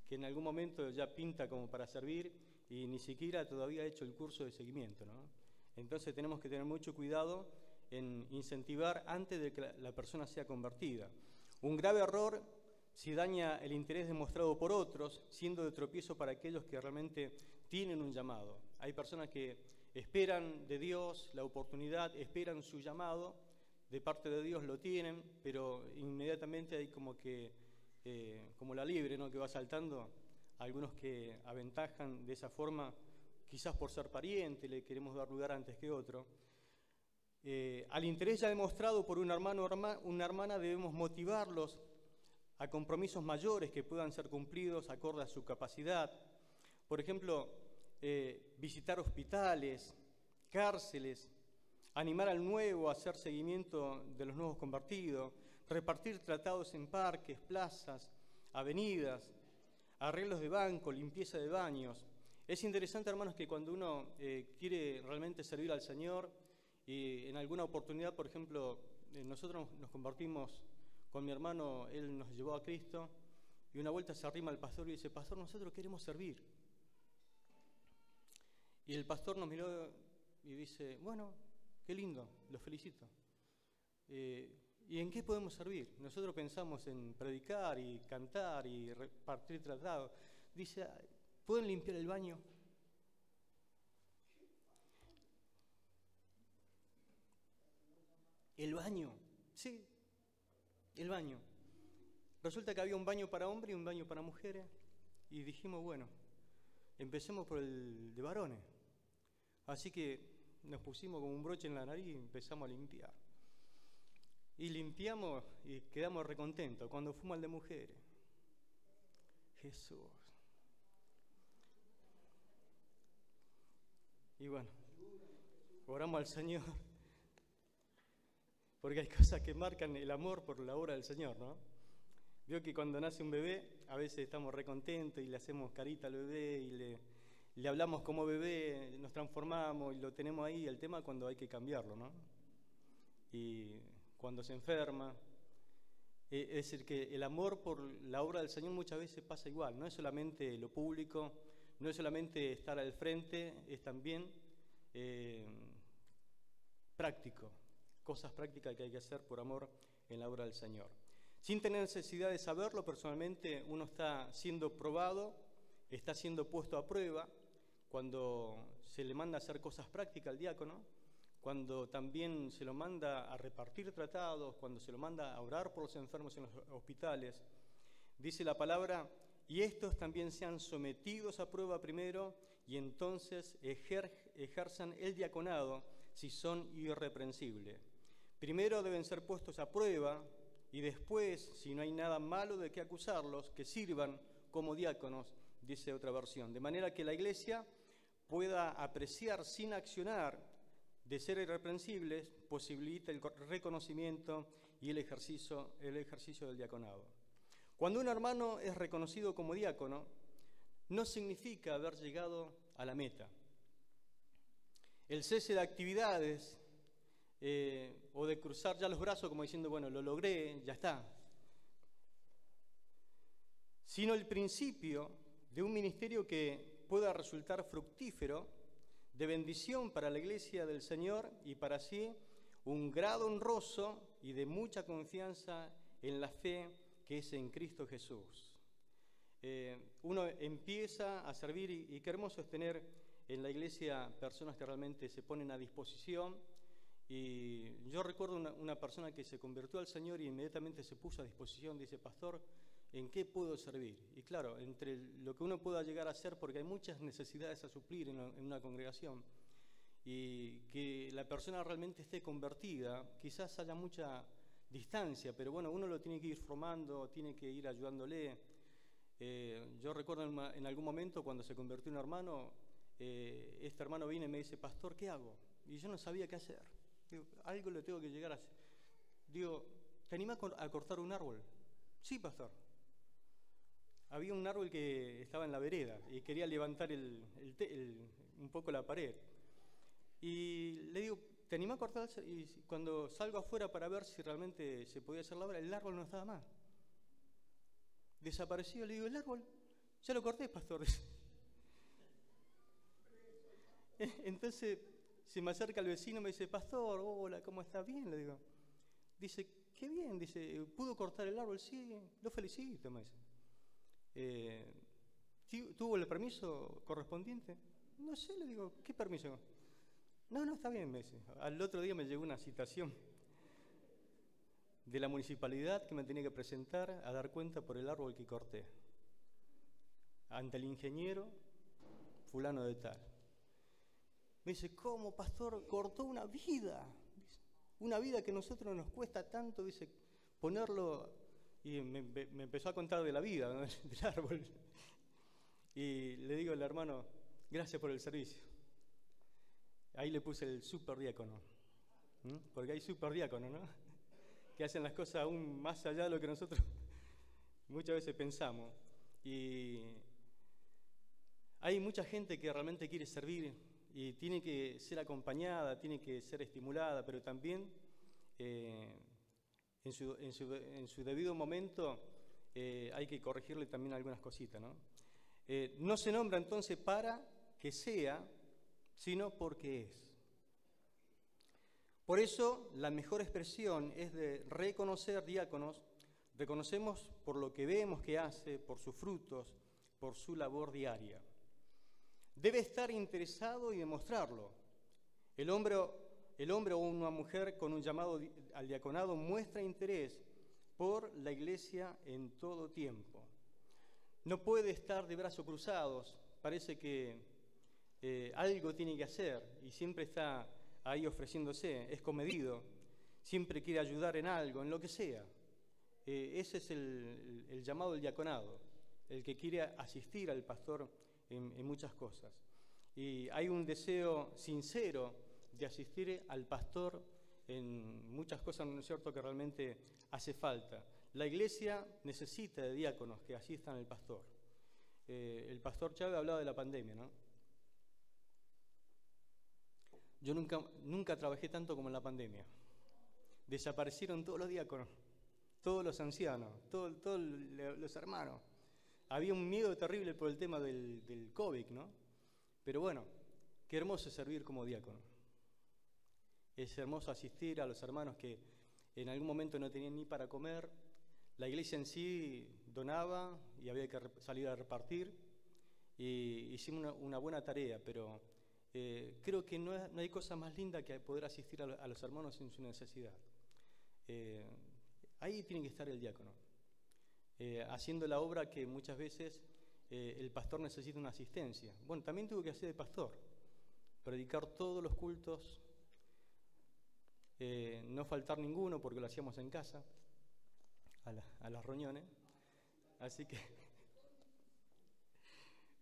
que en algún momento ya pinta como para servir y ni siquiera todavía ha hecho el curso de seguimiento, ¿no? Entonces tenemos que tener mucho cuidado en incentivar antes de que la persona sea convertida. Un grave error si daña el interés demostrado por otros, siendo de tropiezo para aquellos que realmente tienen un llamado. Hay personas que esperan de Dios la oportunidad, esperan su llamado, de parte de Dios lo tienen, pero inmediatamente hay como que, como la liebre, ¿no?, que va saltando, algunos que aventajan de esa forma, quizás por ser pariente, le queremos dar lugar antes que otro. Al interés ya demostrado por un hermano o una hermana debemos motivarlos a compromisos mayores que puedan ser cumplidos acorde a su capacidad. Por ejemplo, visitar hospitales, cárceles, animar al nuevo a hacer seguimiento de los nuevos convertidos, repartir tratados en parques, plazas, avenidas, arreglos de banco, limpieza de baños. Es interesante, hermanos, que cuando uno quiere realmente servir al Señor y en alguna oportunidad, por ejemplo, nosotros nos convertimos con mi hermano, él nos llevó a Cristo y una vuelta se arrima al pastor y dice, pastor, nosotros queremos servir. Y el pastor nos miró y dice, bueno, qué lindo, los felicito. ¿Y en qué podemos servir? Nosotros pensamos en predicar y cantar y repartir tratados. Dice, ¿pueden limpiar el baño? ¿El baño? Sí, el baño. Resulta que había un baño para hombres y un baño para mujeres y dijimos, bueno, empecemos por el de varones. Así que nos pusimos como un broche en la nariz y empezamos a limpiar. Y limpiamos y quedamos recontentos. Cuando fuimos al de mujeres, Jesús. Y bueno, oramos al Señor, porque hay cosas que marcan el amor por la obra del Señor, ¿no? Vio que cuando nace un bebé, a veces estamos recontentos y le hacemos carita al bebé y le hablamos como bebé, nos transformamos y lo tenemos ahí. El tema es cuando hay que cambiarlo, ¿no? Y cuando se enferma. Es decir, que el amor por la obra del Señor muchas veces pasa igual. No es solamente lo público, no es solamente estar al frente, es también práctico. Cosas prácticas que hay que hacer por amor en la obra del Señor. Sin tener necesidad de saberlo, personalmente uno está siendo probado, está siendo puesto a prueba cuando se le manda a hacer cosas prácticas al diácono, cuando también se lo manda a repartir tratados, cuando se lo manda a orar por los enfermos en los hospitales. Dice la palabra, y estos también sean sometidos a prueba primero y entonces ejerzan el diaconado si son irreprensibles. Primero deben ser puestos a prueba y después, si no hay nada malo de qué acusarlos, que sirvan como diáconos, dice otra versión. De manera que la Iglesia pueda apreciar sin accionar de ser irreprensibles, posibilita el reconocimiento y el ejercicio del diaconado. Cuando un hermano es reconocido como diácono, no significa haber llegado a la meta. El cese de actividades o de cruzar ya los brazos como diciendo, bueno, lo logré, ya está. Sino el principio de un ministerio que pueda resultar fructífero, de bendición para la Iglesia del Señor y para sí un grado honroso y de mucha confianza en la fe que es en Cristo Jesús. Uno empieza a servir y qué hermoso es tener en la Iglesia personas que realmente se ponen a disposición. Y yo recuerdo una persona que se convirtió al Señor y inmediatamente se puso a disposición, dice, pastor, ¿en qué puedo servir? Y claro, entre lo que uno pueda llegar a hacer, porque hay muchas necesidades a suplir en una congregación, y que la persona realmente esté convertida, quizás haya mucha distancia, pero bueno, uno lo tiene que ir formando, tiene que ir ayudándole. Yo recuerdo en algún momento cuando se convirtió un hermano, este hermano viene y me dice, pastor, ¿qué hago? Y yo no sabía qué hacer. Digo, algo le tengo que llegar a hacer. Digo, ¿te animas a cortar un árbol? Sí, pastor. Había un árbol que estaba en la vereda y quería levantar un poco la pared. Y le digo, ¿te animás a cortar? Y cuando salgo afuera para ver si realmente se podía hacer la obra, el árbol no estaba más. Desapareció. Le digo, ¿el árbol? Ya lo corté, pastor. Entonces se me acerca el vecino y me dice, pastor, hola, ¿cómo estás? Bien, le digo. Dice, qué bien, dice, ¿pudo cortar el árbol? Sí, lo felicito, me dice. ¿Tuvo el permiso correspondiente? No sé, le digo, ¿qué permiso? No, está bien, me dice. Al otro día me llegó una citación de la municipalidad que me tenía que presentar a dar cuenta por el árbol que corté. Ante el ingeniero fulano de tal. Me dice, ¿cómo, pastor? Cortó una vida. Una vida que a nosotros nos cuesta tanto, dice, ponerlo. Y me empezó a contar de la vida, ¿no? Del árbol. Y le digo al hermano, gracias por el servicio. Ahí le puse el superdiácono. Porque hay superdiáconos, ¿no? Que hacen las cosas aún más allá de lo que nosotros muchas veces pensamos. Y hay mucha gente que realmente quiere servir y tiene que ser acompañada, tiene que ser estimulada, pero también en su debido momento hay que corregirle también algunas cositas, ¿no? No se nombra entonces para que sea, sino porque es. Por eso la mejor expresión es de reconocer diáconos, reconocemos por lo que vemos que hace, por sus frutos, por su labor diaria. Debe estar interesado y demostrarlo. El hombre o una mujer con un llamado al diaconado muestra interés por la iglesia en todo tiempo. No puede estar de brazos cruzados, parece que algo tiene que hacer y siempre está ahí ofreciéndose, es comedido, siempre quiere ayudar en algo, en lo que sea. Ese es el llamado del diaconado, el que quiere asistir al pastor en muchas cosas. Y hay un deseo sincero de asistir al pastor en muchas cosas, ¿no es cierto?, que realmente hace falta. La iglesia necesita de diáconos que asistan al pastor. El pastor Chávez hablaba de la pandemia, ¿no? Yo nunca trabajé tanto como en la pandemia. Desaparecieron todos los diáconos, todos los ancianos, todos los hermanos. Había un miedo terrible por el tema del COVID, ¿no? Pero bueno, qué hermoso es servir como diácono. Es hermoso asistir a los hermanos que en algún momento no tenían ni para comer. La iglesia en sí donaba y había que salir a repartir. Y hicimos una buena tarea, pero creo que no hay cosa más linda que poder asistir a los hermanos en su necesidad. Ahí tiene que estar el diácono, haciendo la obra que muchas veces el pastor necesita una asistencia. Bueno, también tuve que hacer de pastor, predicar todos los cultos, no faltar ninguno porque lo hacíamos en casa, a las reuniones, así que,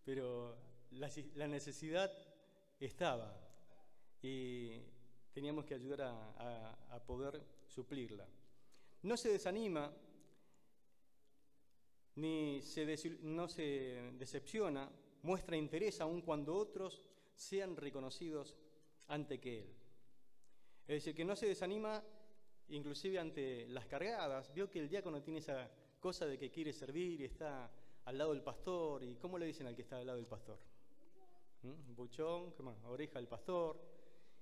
pero la necesidad estaba y teníamos que ayudar a poder suplirla. No se desanima no se decepciona, muestra interés aun cuando otros sean reconocidos ante que él. Es decir, que no se desanima inclusive ante las cargadas. Vio que el diácono tiene esa cosa de que quiere servir y está al lado del pastor. ¿Y cómo le dicen al que está al lado del pastor? Buchón, ¿qué más? Oreja del pastor.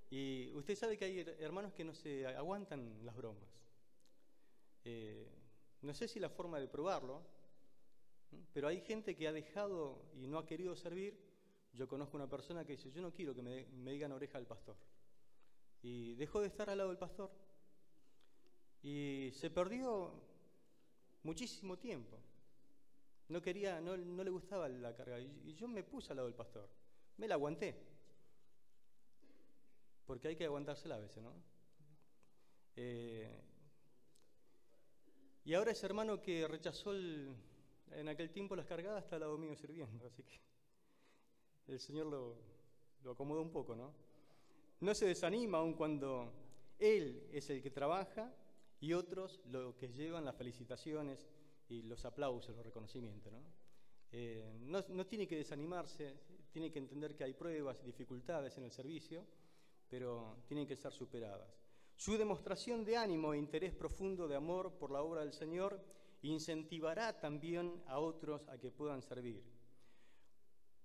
Y usted sabe que hay hermanos que no se aguantan las bromas. No sé si la forma de probarlo, pero hay gente que ha dejado y no ha querido servir. Yo conozco una persona que dice, yo no quiero que me digan oreja al pastor. Y dejó de estar al lado del pastor. Y se perdió muchísimo tiempo. no quería, no le gustaba la carga. Y yo me puse al lado del pastor, me la aguanté. Porque hay que aguantársela a veces, ¿no? Y ahora ese hermano que rechazó en aquel tiempo las cargadas está al lado mío sirviendo, así que el Señor lo acomoda un poco, ¿no? No se desanima aun cuando Él es el que trabaja y otros lo que llevan las felicitaciones y los aplausos, los reconocimientos, ¿no? No tiene que desanimarse, tiene que entender que hay pruebas y dificultades en el servicio, pero tienen que ser superadas. Su demostración de ánimo e interés profundo de amor por la obra del Señor incentivará también a otros a que puedan servir.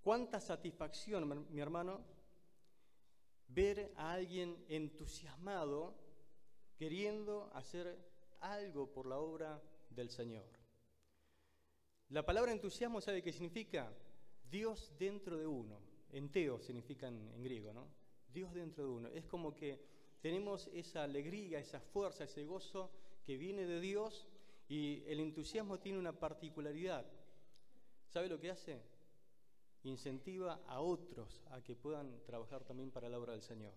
Cuánta satisfacción, mi hermano, ver a alguien entusiasmado queriendo hacer algo por la obra del Señor. La palabra entusiasmo, ¿sabe qué significa? Dios dentro de uno. Enteo significa en griego, ¿no? Dios dentro de uno. Es como que tenemos esa alegría, esa fuerza, ese gozo que viene de Dios, y el entusiasmo tiene una particularidad. ¿Sabe lo que hace? Incentiva a otros a que puedan trabajar también para la obra del Señor.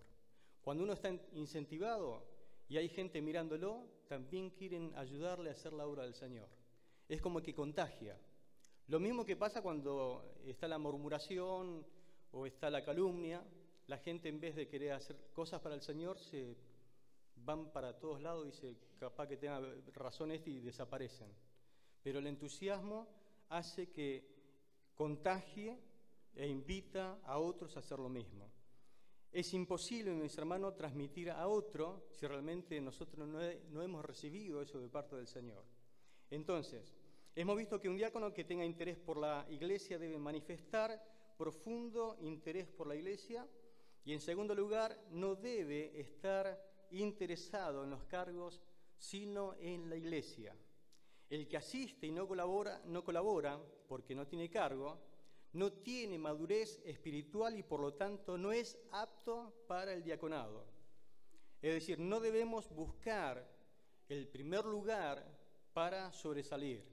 Cuando uno está incentivado y hay gente mirándolo, también quieren ayudarle a hacer la obra del Señor. Es como que contagia. Lo mismo que pasa cuando está la murmuración o está la calumnia. La gente, en vez de querer hacer cosas para el Señor, se van para todos lados y se capaz que tenga razón y desaparecen. Pero el entusiasmo hace que contagie e invita a otros a hacer lo mismo. Es imposible, mis hermanos, transmitir a otro si realmente nosotros no hemos recibido eso de parte del Señor. Entonces, hemos visto que un diácono que tenga interés por la iglesia debe manifestar profundo interés por la iglesia. Y en segundo lugar, no debe estar interesado en los cargos, sino en la iglesia. El que asiste y no colabora porque no tiene cargo, no tiene madurez espiritual y por lo tanto no es apto para el diaconado. Es decir, no debemos buscar el primer lugar para sobresalir.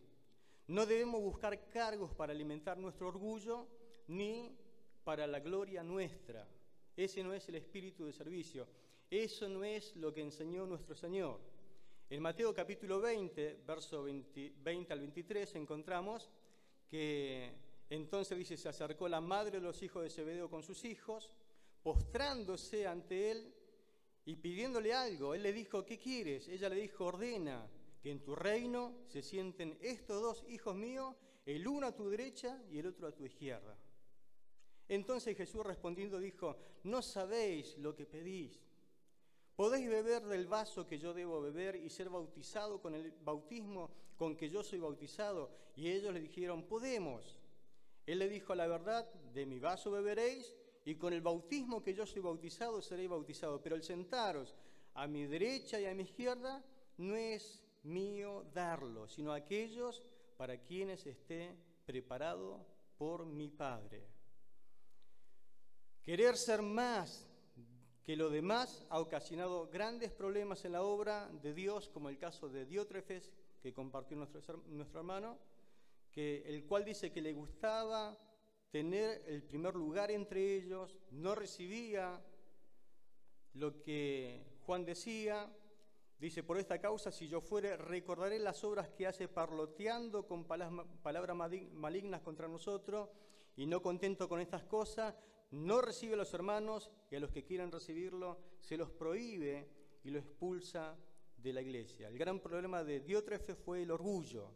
No debemos buscar cargos para alimentar nuestro orgullo ni para la gloria nuestra. Ese no es el espíritu de servicio. Eso no es lo que enseñó nuestro Señor. En Mateo capítulo 20, verso 20 al 23, encontramos que entonces dice, se acercó la madre de los hijos de Zebedeo con sus hijos, postrándose ante él y pidiéndole algo. Él le dijo, ¿qué quieres? Ella le dijo, ordena que en tu reino se sienten estos dos hijos míos, el uno a tu derecha y el otro a tu izquierda. Entonces Jesús respondiendo dijo, no sabéis lo que pedís. ¿Podéis beber del vaso que yo debo beber y ser bautizado con el bautismo con que yo soy bautizado? Y ellos le dijeron, podemos. Él le dijo, la verdad, de mi vaso beberéis y con el bautismo que yo soy bautizado seréis bautizados. Pero el sentaros a mi derecha y a mi izquierda no es mío darlo, sino a aquellos para quienes esté preparado por mi Padre. Querer ser más que lo demás ha ocasionado grandes problemas en la obra de Dios, como el caso de Diótrefes, que compartió nuestro hermano, el cual dice que le gustaba tener el primer lugar entre ellos, no recibía lo que Juan decía. Dice, por esta causa, si yo fuere, recordaré las obras que hace parloteando con palabras malignas contra nosotros, y no contento con estas cosas, no recibe a los hermanos, y a los que quieran recibirlo se los prohíbe y lo expulsa de la iglesia. El gran problema de Diótrefes fue el orgullo,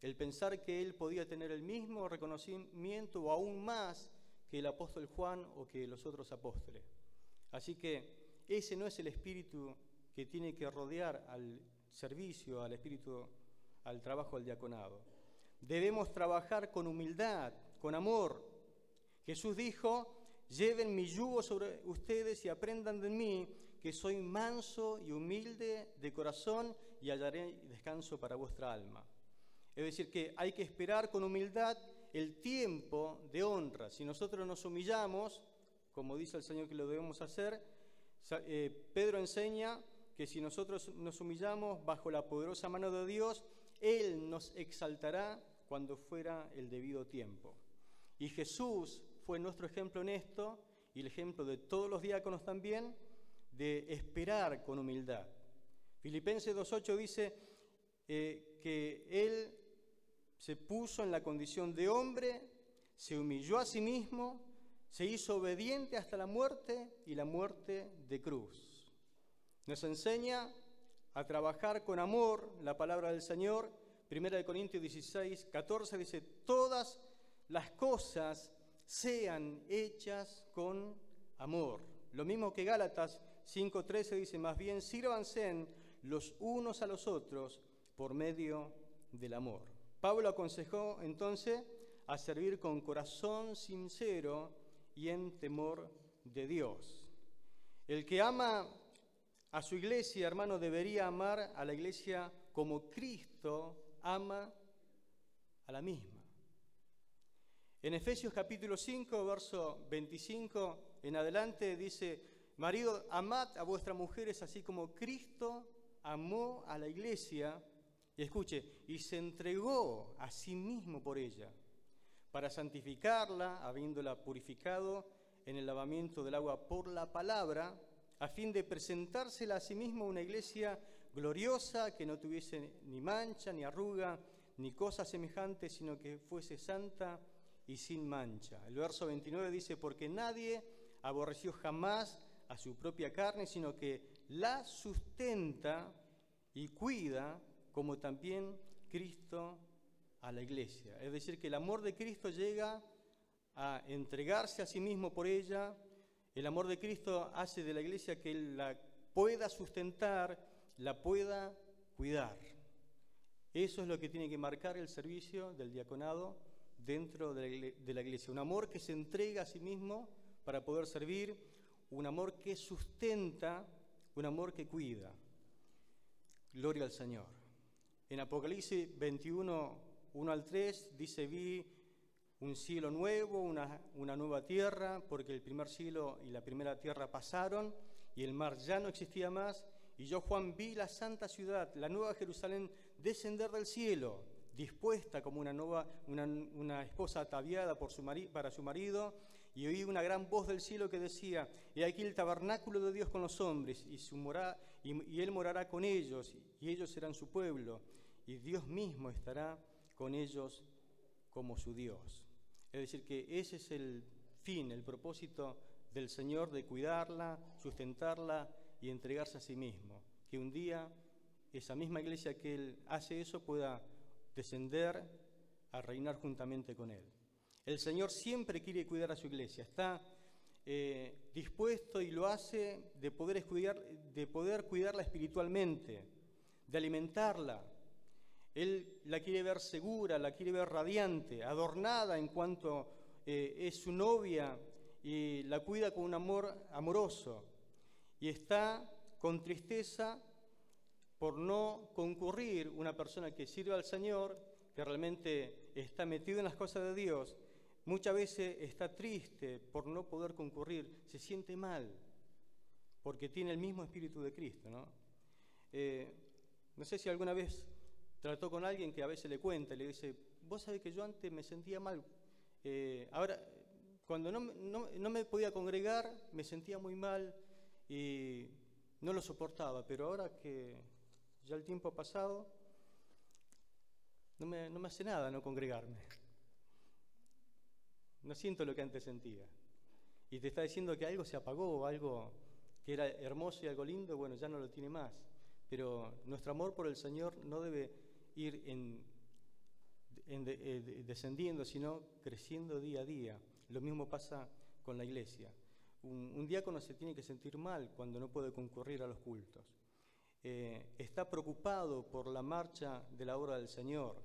el pensar que él podía tener el mismo reconocimiento o aún más que el apóstol Juan o que los otros apóstoles. Así que ese no es el espíritu que tiene que rodear al servicio, al trabajo del diaconado. Debemos trabajar con humildad, con amor. Jesús dijo, lleven mi yugo sobre ustedes y aprendan de mí, que soy manso y humilde de corazón, y hallaré descanso para vuestra alma. Es decir, que hay que esperar con humildad el tiempo de honra. Si nosotros nos humillamos, como dice el Señor que lo debemos hacer, Pedro enseña que si nosotros nos humillamos bajo la poderosa mano de Dios, Él nos exaltará cuando fuera el debido tiempo. Y Jesús fue nuestro ejemplo en esto, y el ejemplo de todos los diáconos también, de esperar con humildad. Filipenses 2:8 dice que Él se puso en la condición de hombre, se humilló a sí mismo, se hizo obediente hasta la muerte y la muerte de cruz. Nos enseña a trabajar con amor la palabra del Señor. 1 Corintios 16:14 dice: todas las cosas sean hechas con amor. Lo mismo que Gálatas 5:13 dice: más bien sírvanse los unos a los otros por medio del amor. Pablo aconsejó entonces a servir con corazón sincero y en temor de Dios. El que ama a su iglesia, hermano, debería amar a la iglesia como Cristo ama a la misma. En Efesios capítulo 5, verso 25 en adelante dice: marido, amad a vuestras mujeres así como Cristo amó a la iglesia, y escuche, y se entregó a sí mismo por ella, para santificarla, habiéndola purificado en el lavamiento del agua por la palabra, a fin de presentársela a sí mismo una iglesia gloriosa, que no tuviese ni mancha, ni arruga, ni cosa semejante, sino que fuese santa y sin mancha. El verso 29 dice: porque nadie aborreció jamás a su propia carne, sino que la sustenta y cuida, como también Cristo a la iglesia. Es decir, que el amor de Cristo llega a entregarse a sí mismo por ella. El amor de Cristo hace de la iglesia que Él la pueda sustentar, la pueda cuidar. Eso es lo que tiene que marcar el servicio del diaconado dentro de la iglesia. Un amor que se entrega a sí mismo para poder servir, un amor que sustenta, un amor que cuida. Gloria al Señor. En Apocalipsis 21, 1 al 3, dice: vi un cielo nuevo, una nueva tierra, porque el primer cielo y la primera tierra pasaron, y el mar ya no existía más. Y yo, Juan, vi la santa ciudad, la nueva Jerusalén, descender del cielo, dispuesta como una esposa ataviada para su marido, y oí una gran voz del cielo que decía: he aquí el tabernáculo de Dios con los hombres, y Él morará con ellos, y ellos serán su pueblo, y Dios mismo estará con ellos como su Dios. Es decir, que ese es el fin, el propósito del Señor, de cuidarla, sustentarla y entregarse a sí mismo. Que un día esa misma iglesia que Él hace eso pueda descender a reinar juntamente con Él. El Señor siempre quiere cuidar a su iglesia, está dispuesto, y lo hace, de poder cuidarla espiritualmente, de alimentarla. Él la quiere ver segura, la quiere ver radiante, adornada en cuanto es su novia, y la cuida con un amor amoroso. Y está con tristeza por no concurrir una persona que sirve al Señor, que realmente está metido en las cosas de Dios. Muchas veces está triste por no poder concurrir, se siente mal, porque tiene el mismo espíritu de Cristo, ¿no? No sé si alguna vez trató con alguien que a veces le cuenta y le dice: vos sabés que yo antes me sentía mal, ahora cuando no me podía congregar me sentía muy mal y no lo soportaba, pero ahora que ya el tiempo ha pasado, no me hace nada no congregarme. No siento lo que antes sentía. Y te está diciendo que algo se apagó, algo que era hermoso y algo lindo, bueno, ya no lo tiene más. Pero nuestro amor por el Señor no debe ir descendiendo, sino creciendo día a día. Lo mismo pasa con la iglesia. Un diácono se tiene que sentir mal cuando no puede concurrir a los cultos. Está preocupado por la marcha de la obra del Señor.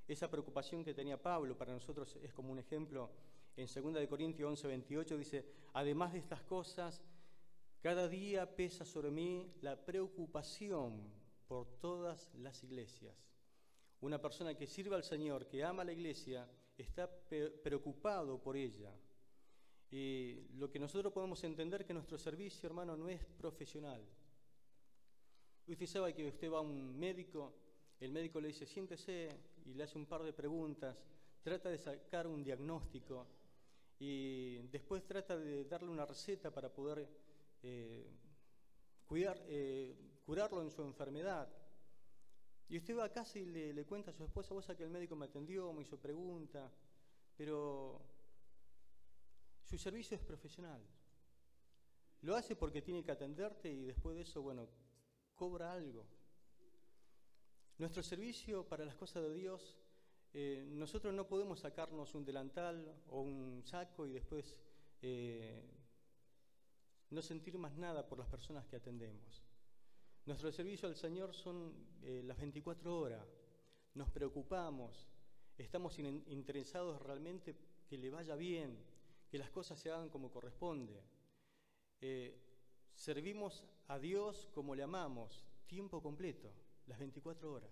Esa preocupación que tenía Pablo para nosotros es como un ejemplo. En 2 Corintios 11:28 dice: además de estas cosas, cada día pesa sobre mí la preocupación por todas las iglesias. Una persona que sirve al Señor, que ama a la iglesia, está preocupado por ella. Y lo que nosotros podemos entender, que nuestro servicio, hermano, no es profesional. Usted sabe que usted va a un médico, el médico le dice: siéntese, y le hace un par de preguntas, trata de sacar un diagnóstico y después trata de darle una receta para poder curarlo en su enfermedad. Y usted va a casa y le cuenta a su esposa: vos sabés que el médico me atendió, me hizo pregunta, pero su servicio es profesional. Lo hace porque tiene que atenderte y después de eso, bueno, cobra algo. Nuestro servicio para las cosas de Dios, nosotros no podemos sacarnos un delantal o un saco y después no sentir más nada por las personas que atendemos. Nuestro servicio al Señor son las 24 horas. Nos preocupamos, estamos interesados realmente que le vaya bien, que las cosas se hagan como corresponde. Servimos a Dios como le amamos, tiempo completo, las 24 horas.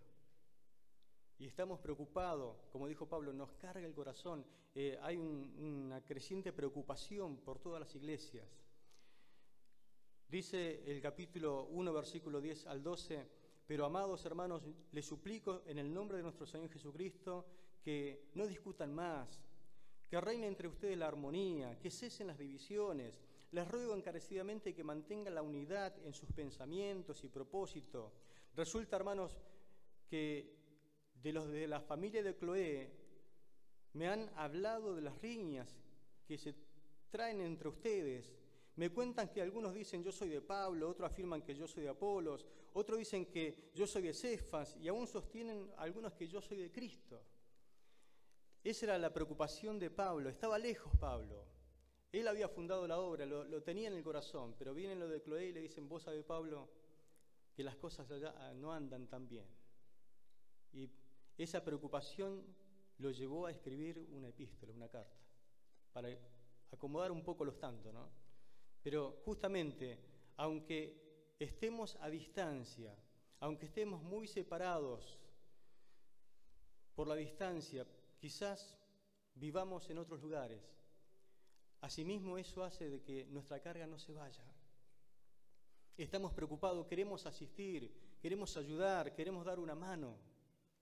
Y estamos preocupados, como dijo Pablo, nos carga el corazón. Hay una creciente preocupación por todas las iglesias. Dice el capítulo 1, versículo 10 al 12, pero amados hermanos, les suplico en el nombre de nuestro Señor Jesucristo que no discutan más, que reine entre ustedes la armonía, que cesen las divisiones. Les ruego encarecidamente que mantengan la unidad en sus pensamientos y propósitos. Resulta, hermanos, que de los de la familia de Cloé me han hablado de las riñas que se traen entre ustedes. Me cuentan que algunos dicen yo soy de Pablo, otros afirman que yo soy de Apolos, otros dicen que yo soy de Cefas y aún sostienen algunos que yo soy de Cristo. Esa era la preocupación de Pablo. Estaba lejos Pablo. Él había fundado la obra, lo tenía en el corazón, pero vienen los de Cloé y le dicen: vos sabés, Pablo, que las cosas allá no andan tan bien. Y esa preocupación lo llevó a escribir una epístola, una carta, para acomodar un poco los tantos, ¿no? Pero justamente, aunque estemos a distancia, aunque estemos muy separados por la distancia, quizás vivamos en otros lugares. Asimismo, eso hace de que nuestra carga no se vaya. Estamos preocupados, queremos asistir, queremos ayudar, queremos dar una mano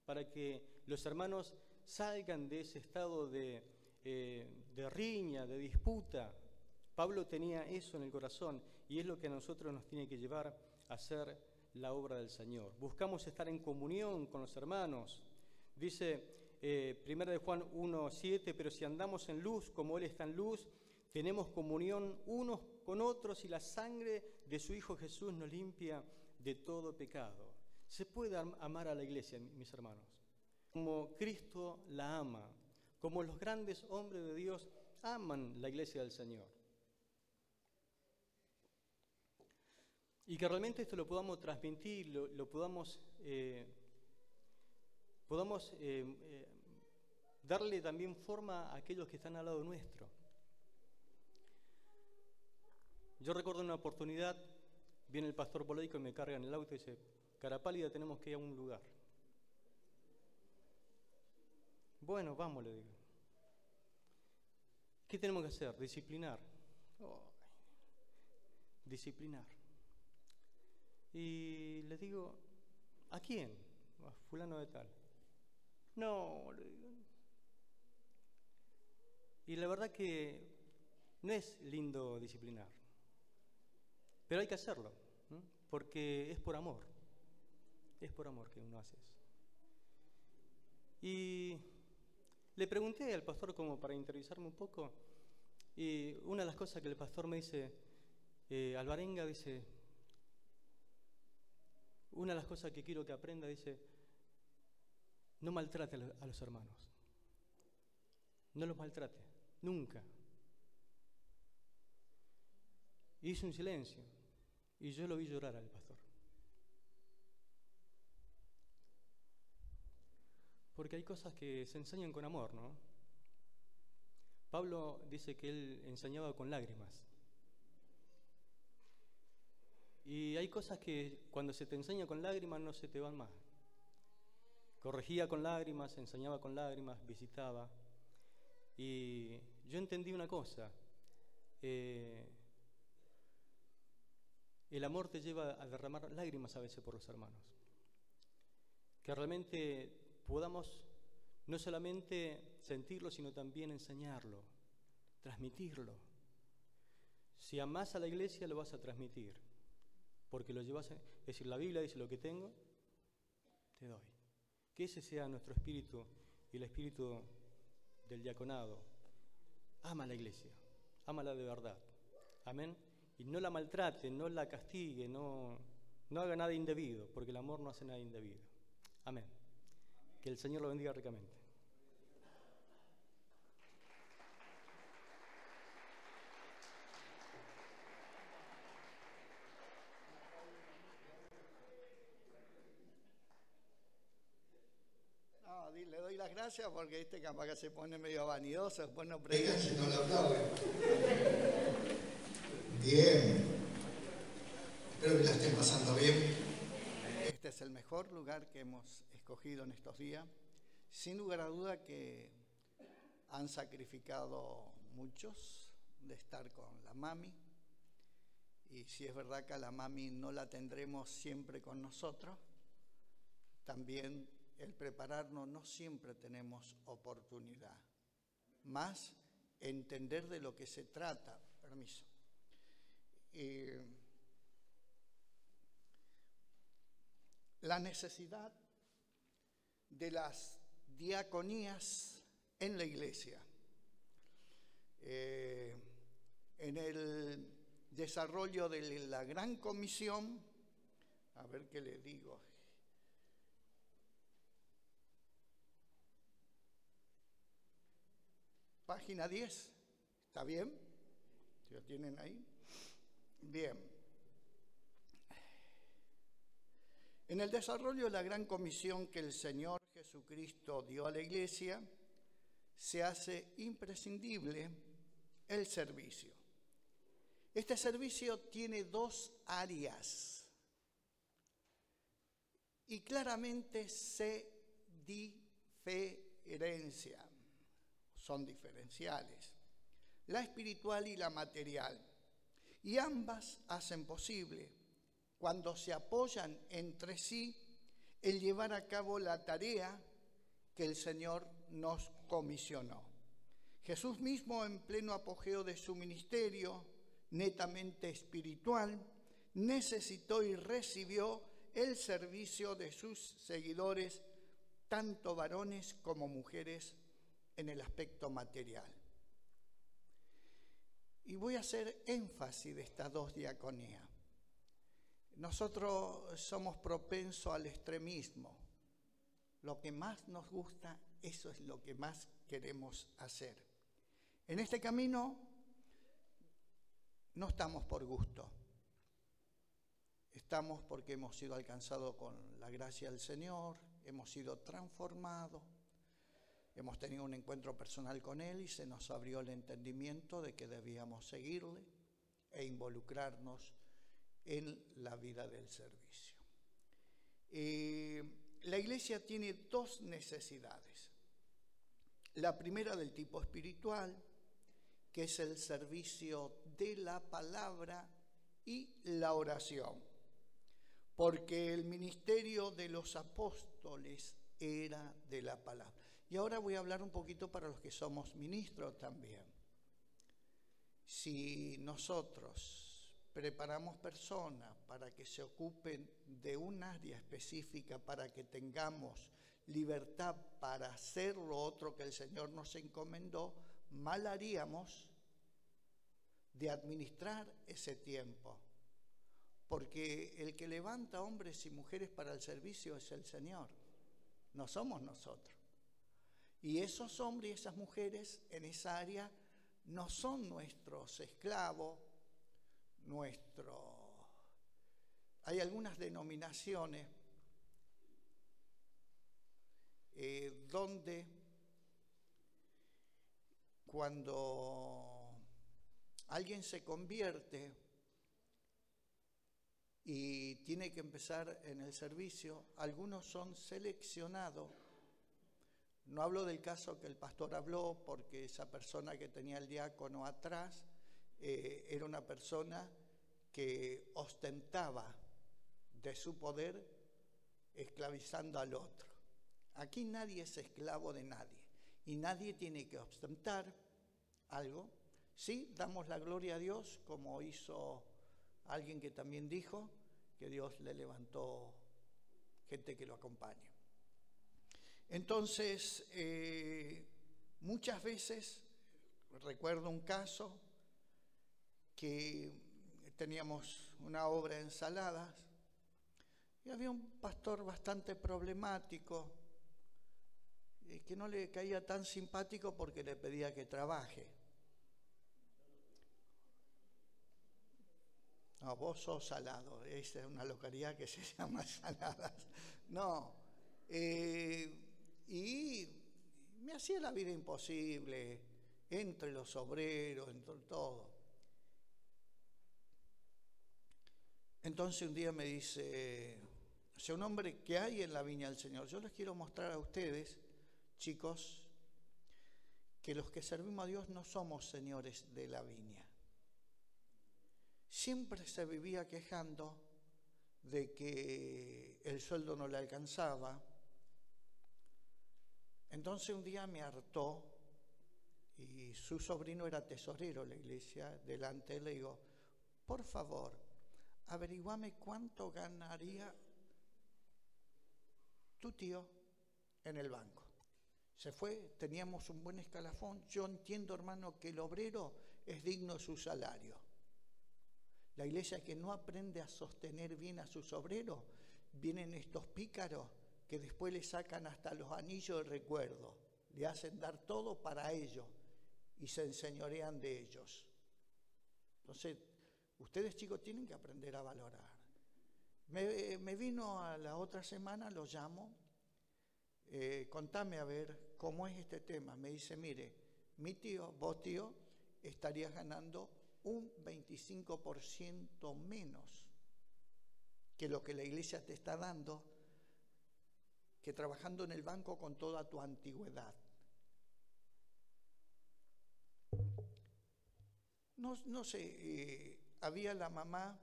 para que los hermanos salgan de ese estado de riña, de disputa. Pablo tenía eso en el corazón y es lo que a nosotros nos tiene que llevar a hacer la obra del Señor. Buscamos estar en comunión con los hermanos. Dice 1 de Juan 1:7, pero si andamos en luz como Él está en luz, tenemos comunión unos con otros y la sangre de su Hijo Jesús nos limpia de todo pecado. Se puede amar a la iglesia, mis hermanos, como Cristo la ama, como los grandes hombres de Dios aman la iglesia del Señor. Y que realmente esto lo podamos transmitir, lo podamos darle también forma a aquellos que están al lado nuestro. Yo recuerdo una oportunidad, viene el pastor Poleico y me carga en el auto y dice: cara pálida, tenemos que ir a un lugar. Bueno, vamos, le digo. ¿Qué tenemos que hacer? Disciplinar. Disciplinar. Y le digo: ¿a quién? A fulano de tal. No, le digo. Y la verdad que no es lindo disciplinar, pero hay que hacerlo, ¿no? Porque es por amor que uno hace eso. Y le pregunté al pastor como para interiorizarme un poco, y una de las cosas que el pastor me dice, Alvarenga, dice, una de las cosas que quiero que aprenda, dice: no maltrate a los hermanos. No los maltrate, nunca. Hizo un silencio y yo lo vi llorar al pastor. Porque hay cosas que se enseñan con amor, ¿no? Pablo dice que él enseñaba con lágrimas. Y hay cosas que cuando se te enseña con lágrimas no se te van más. Corregía con lágrimas, enseñaba con lágrimas, visitaba. Y yo entendí una cosa: el amor te lleva a derramar lágrimas a veces por los hermanos. Que realmente podamos no solamente sentirlo, sino también enseñarlo, transmitirlo. Si amás a la iglesia, lo vas a transmitir, porque lo llevas, es decir, la Biblia dice: lo que tengo, te doy. Que ese sea nuestro espíritu y el espíritu del diaconado. Ama a la iglesia, ámala de verdad. Amén. Y no la maltrate, no la castigue, no haga nada indebido, porque el amor no hace nada indebido. Amén. Que el Señor lo bendiga ricamente. Le doy las gracias porque capaz que se pone medio vanidoso, después no predica. Si no lo aplauden. Bien. Espero que la estén pasando bien. Este es el mejor lugar que hemos escogido en estos días. Sin lugar a duda que han sacrificado muchos de estar con la mami. Y si es verdad que a la mami no la tendremos siempre con nosotros, también el prepararnos no siempre tenemos oportunidad. Más entender de lo que se trata. Permiso. La necesidad de las diaconías en la iglesia. En el desarrollo de la Gran Comisión, a ver qué le digo. Página 10, ¿está bien? ¿Lo tienen ahí? Bien. En el desarrollo de la gran comisión que el Señor Jesucristo dio a la Iglesia, se hace imprescindible el servicio. Este servicio tiene dos áreas y claramente se diferencian. Son diferenciales, la espiritual y la material, y ambas hacen posible, cuando se apoyan entre sí, el llevar a cabo la tarea que el Señor nos comisionó. Jesús mismo, en pleno apogeo de su ministerio, netamente espiritual, necesitó y recibió el servicio de sus seguidores, tanto varones como mujeres, en el aspecto material. Y voy a hacer énfasis de estas dos diaconías. Nosotros somos propensos al extremismo. Lo que más nos gusta, eso es lo que más queremos hacer. En este camino no estamos por gusto. Estamos porque hemos sido alcanzados con la gracia del Señor, hemos sido transformados. Hemos tenido un encuentro personal con Él y se nos abrió el entendimiento de que debíamos seguirle e involucrarnos en la vida del servicio. La iglesia tiene dos necesidades. La primera del tipo espiritual, que es el servicio de la palabra y la oración, porque el ministerio de los apóstoles era de la palabra. Y ahora voy a hablar un poquito para los que somos ministros también. Si nosotros preparamos personas para que se ocupen de un área específica, para que tengamos libertad para hacer lo otro que el Señor nos encomendó, mal haríamos de administrar ese tiempo. Porque el que levanta hombres y mujeres para el servicio es el Señor, no somos nosotros. Y esos hombres y esas mujeres en esa área no son nuestros esclavos, Hay algunas denominaciones donde cuando alguien se convierte y tiene que empezar en el servicio, algunos son seleccionados. No hablo del caso que el pastor habló, porque esa persona que tenía el diácono atrás era una persona que ostentaba de su poder esclavizando al otro. Aquí nadie es esclavo de nadie y nadie tiene que ostentar algo. Sí, damos la gloria a Dios, como hizo alguien que también dijo que Dios le levantó gente que lo acompañe. Entonces, muchas veces, recuerdo un caso que teníamos una obra de ensaladas y había un pastor bastante problemático que no le caía tan simpático porque le pedía que trabaje. No, vos sos Salado, esa es una localidad que se llama Saladas. No, y me hacía la vida imposible entre los obreros, entre todo. Entonces un día me dice, sea un hombre que hay en la viña del Señor, yo les quiero mostrar a ustedes, chicos, que los que servimos a Dios no somos señores de la viña. Siempre se vivía quejando de que el sueldo no le alcanzaba. Entonces un día me hartó y su sobrino era tesorero de la iglesia. Delante de él le digo, por favor, averiguame cuánto ganaría tu tío en el banco. Se fue, teníamos un buen escalafón. Yo entiendo, hermano, que el obrero es digno de su salario. La iglesia que no aprende a sostener bien a sus obreros, vienen estos pícaros que después le sacan hasta los anillos de recuerdo, le hacen dar todo para ellos y se enseñorean de ellos. Entonces, ustedes chicos tienen que aprender a valorar. Me vino a la otra semana, lo llamo, contame a ver cómo es este tema. Me dice, mire, mi tío, vos tío, estarías ganando un 25% menos que lo que la iglesia te está dando, que trabajando en el banco con toda tu antigüedad. No sé, había la mamá,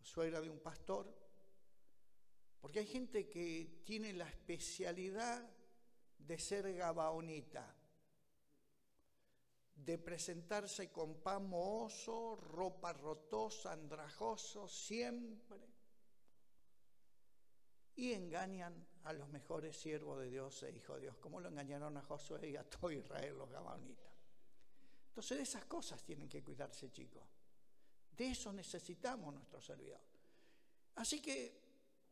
suegra de un pastor, porque hay gente que tiene la especialidad de ser gabaonita, de presentarse con pan mohoso, ropa rotosa, andrajoso, siempre. Y engañan a los mejores siervos de Dios e hijos de Dios, como lo engañaron a Josué y a todo Israel, los gabaonitas. Entonces de esas cosas tienen que cuidarse, chicos. De eso necesitamos nuestro servidor. Así que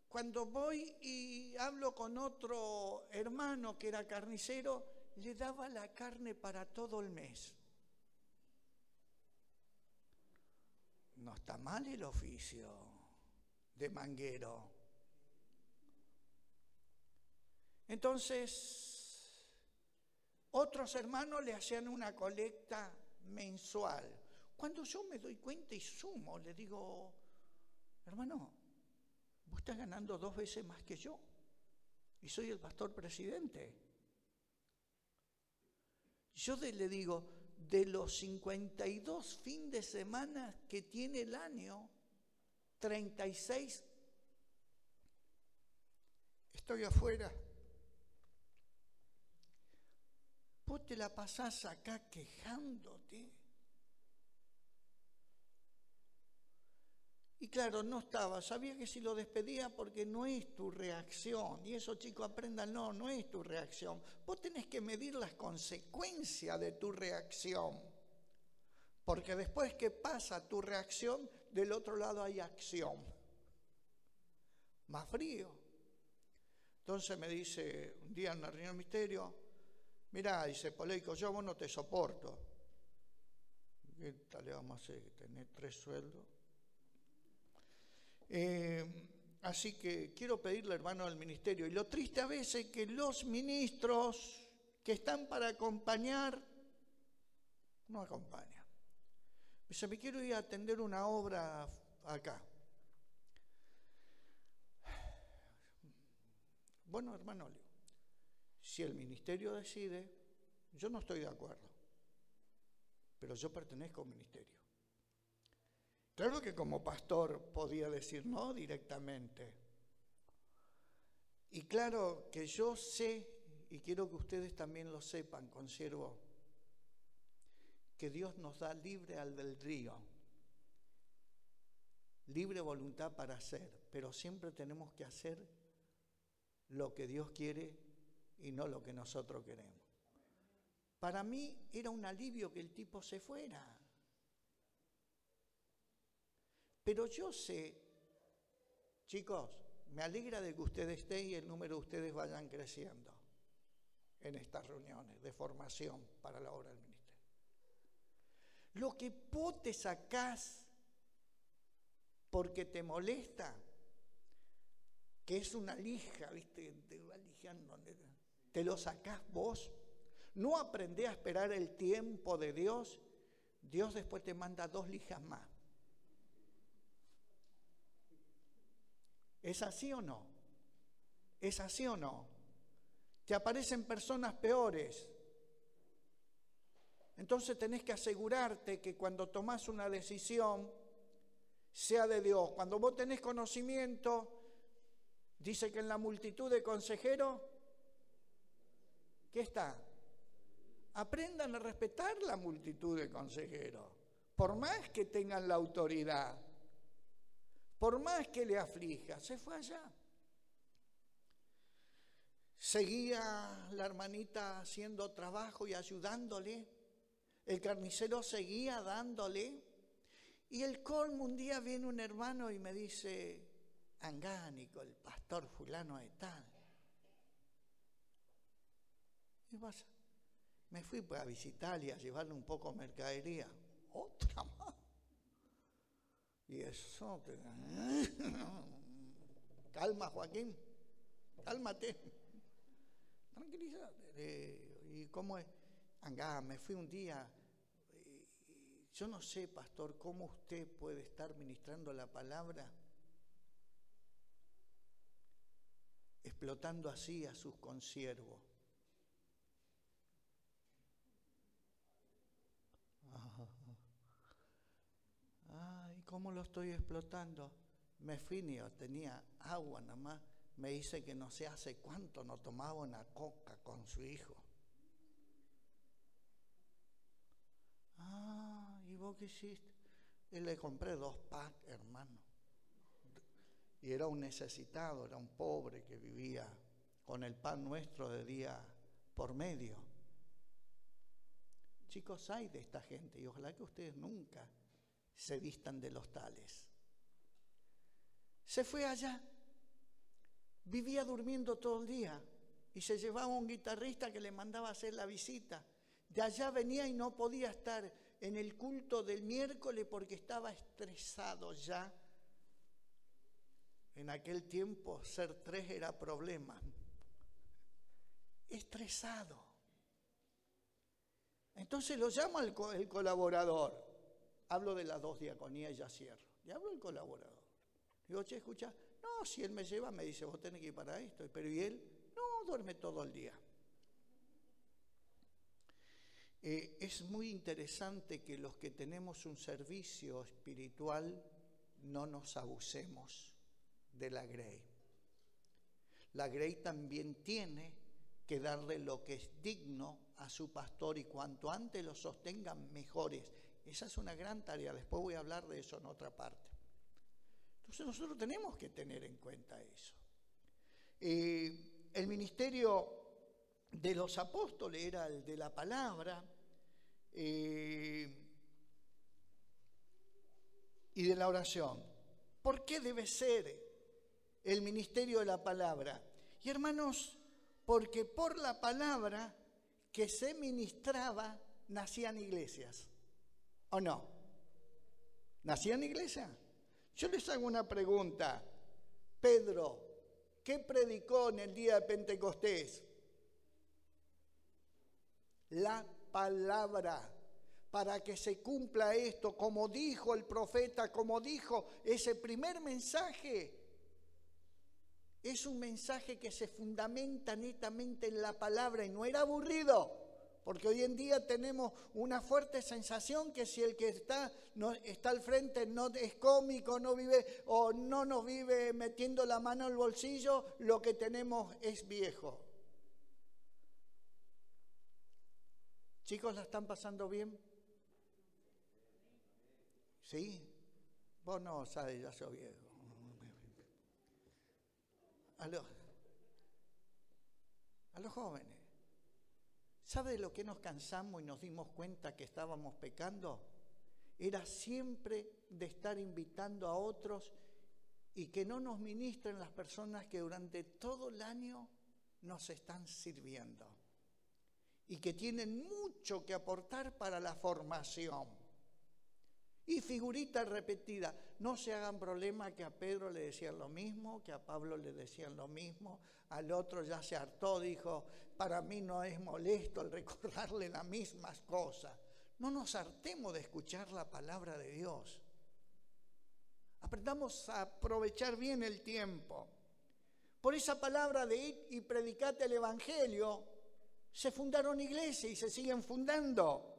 cuando voy y hablo con otro hermano que era carnicero, le daba la carne para todo el mes. No está mal el oficio de manguero. Entonces, otros hermanos le hacían una colecta mensual. Cuando yo me doy cuenta y sumo, le digo, hermano, vos estás ganando 2 veces más que yo y soy el pastor presidente. Yo le digo, de los 52 fines de semana que tiene el año, 36 estoy afuera. Vos te la pasás acá quejándote. Y claro, no estaba, sabía que si lo despedía porque no es tu reacción. Y eso, chicos, aprendan, no es tu reacción. Vos tenés que medir las consecuencias de tu reacción. Porque después que pasa tu reacción, del otro lado hay acción. Más frío. Entonces me dice un día en la reunión de misterio, mirá, dice Poleico, yo a vos no te soporto. ¿Qué tal le vamos a hacer? Tener 3 sueldos. Así que quiero pedirle, hermano, al ministerio. Y lo triste a veces es que los ministros que están para acompañar, no acompañan. Dice, me quiero ir a atender una obra acá. Bueno, hermano, si el ministerio decide, yo no estoy de acuerdo, pero yo pertenezco al ministerio. Claro que como pastor podía decir no directamente. Y claro que yo sé, y quiero que ustedes también lo sepan, consiervo, que Dios nos da libre albedrío, libre voluntad para hacer, pero siempre tenemos que hacer lo que Dios quiere y no lo que nosotros queremos. Para mí era un alivio que el tipo se fuera. Pero yo sé, chicos, me alegra de que ustedes estén y el número de ustedes vayan creciendo en estas reuniones de formación para la obra del ministerio. Lo que vos te sacás porque te molesta, que es una lija, ¿viste? Te va lijando, te lo sacás vos. No aprendés a esperar el tiempo de Dios, Dios después te manda 2 lijas más. ¿Es así o no? ¿Es así o no? Te aparecen personas peores. Entonces tenés que asegurarte que cuando tomás una decisión sea de Dios. Cuando vos tenés conocimiento, dice que en la multitud de consejeros, ¿qué está? Aprendan a respetar la multitud de consejeros, por más que tengan la autoridad, por más que le aflija. Se fue allá. Seguía la hermanita haciendo trabajo y ayudándole. El carnicero seguía dándole. Y el colmo, un día viene un hermano y me dice: Angánico, el pastor fulano de tal. ¿Qué pasa? Me fui pues a visitarle, a llevarle un poco de mercadería. Otra más. Y eso, calma, Joaquín, cálmate, tranquilízate. ¿Y cómo es? Angá, me fui un día. Yo no sé, pastor, cómo usted puede estar ministrando la palabra explotando así a sus consiervos. Ay, ¿cómo lo estoy explotando? Me fui, tenía agua nada más. Me dice que no sé hace cuánto no tomaba una coca con su hijo. Ah, ¿y vos qué hiciste? Y le compré 2 packs, hermano. Y era un necesitado, era un pobre que vivía con el pan nuestro de día por medio. Chicos, hay de esta gente y ojalá que ustedes nunca se vistan de los tales. Se fue allá, vivía durmiendo todo el día y se llevaba un guitarrista que le mandaba a hacer la visita. De allá venía y no podía estar en el culto del miércoles porque estaba estresado ya. En aquel tiempo ser 3 era problema. Estresado. Entonces lo llamo el colaborador. Hablo de las 2 diaconías y ya cierro. Y hablo del colaborador. Digo, che, escucha, no, si él me lleva, me dice, vos tenés que ir para esto. Pero ¿y él? No, duerme todo el día. Es muy interesante que los que tenemos un servicio espiritual no nos abusemos de la Grey. La Grey también tiene que darle lo que es digno a su pastor y cuanto antes lo sostengan mejores. Esa es una gran tarea, después voy a hablar de eso en otra parte. Entonces nosotros tenemos que tener en cuenta eso. El ministerio de los apóstoles era el de la palabra y de la oración. ¿Por qué debe ser el ministerio de la palabra? Y hermanos, porque por la palabra que se ministraba nacían iglesias. ¿O no? ¿Nacían iglesias? Yo les hago una pregunta. Pedro, ¿qué predicó en el día de Pentecostés? La palabra. Para que se cumpla esto, como dijo el profeta, como dijo ese primer mensaje, es un mensaje que se fundamenta netamente en la palabra y no era aburrido, Porque hoy en día tenemos una fuerte sensación que si el que está al frente no es cómico, no vive o no nos vive metiendo la mano al bolsillo, lo que tenemos es viejo. Chicos, ¿la están pasando bien? ¿Sí? Vos no sabes, ya soy viejo. A los jóvenes. ¿Sabe de lo que nos cansamos y nos dimos cuenta que estábamos pecando? Era siempre de estar invitando a otros y que no nos ministren las personas que durante todo el año nos están sirviendo y que tienen mucho que aportar para la formación. Y figurita repetida, no se hagan problema que a Pedro le decían lo mismo, que a Pablo le decían lo mismo, al otro ya se hartó, dijo, para mí no es molesto el recordarle las mismas cosas. No nos hartemos de escuchar la palabra de Dios. Aprendamos a aprovechar bien el tiempo. Por esa palabra de ir y predicate el Evangelio, se fundaron iglesias y se siguen fundando.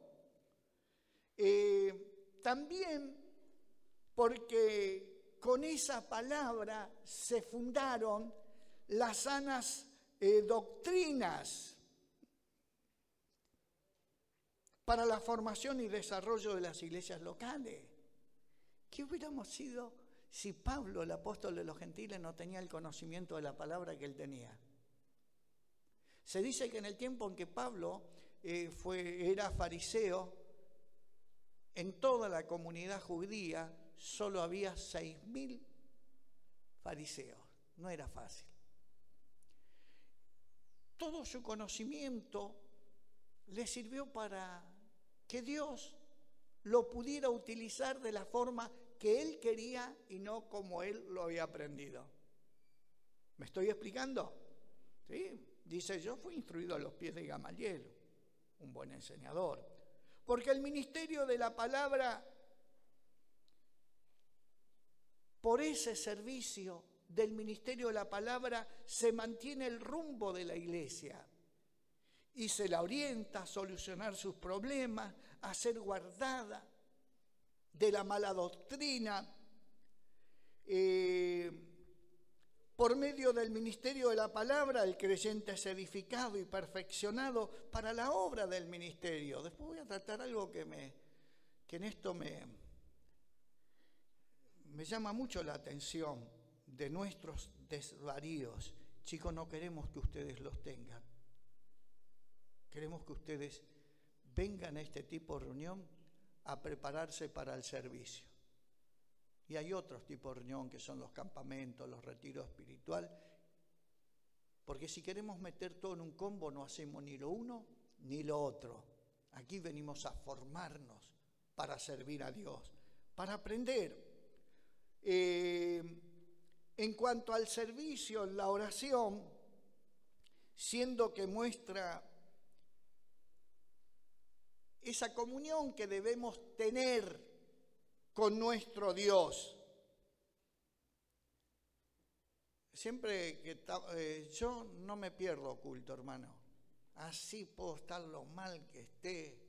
También porque con esa palabra se fundaron las sanas doctrinas para la formación y desarrollo de las iglesias locales. ¿Qué hubiéramos sido si Pablo, el apóstol de los gentiles, no tenía el conocimiento de la palabra que él tenía? Se dice que en el tiempo en que Pablo era fariseo, en toda la comunidad judía solo había 6.000 fariseos. No era fácil. Todo su conocimiento le sirvió para que Dios lo pudiera utilizar de la forma que él quería y no como él lo había aprendido. ¿Me estoy explicando? Sí. Dice, yo fui instruido a los pies de Gamaliel, un buen enseñador. Porque el ministerio de la palabra, por ese servicio del ministerio de la palabra, se mantiene el rumbo de la iglesia y se la orienta a solucionar sus problemas, a ser guardada de la mala doctrina. Por medio del ministerio de la palabra, el creyente es edificado y perfeccionado para la obra del ministerio. Después voy a tratar algo que en esto me llama mucho la atención de nuestros desvaríos. Chicos, no queremos que ustedes los tengan. Queremos que ustedes vengan a este tipo de reunión a prepararse para el servicio. Y hay otros tipos de reunión que son los campamentos, los retiros espirituales. Porque si queremos meter todo en un combo, no hacemos ni lo uno ni lo otro. Aquí venimos a formarnos para servir a Dios, para aprender. En cuanto al servicio, la oración, siendo que muestra esa comunión que debemos tener con nuestro Dios. Siempre que yo no me pierdo culto, hermano. Así puedo estar lo mal que esté,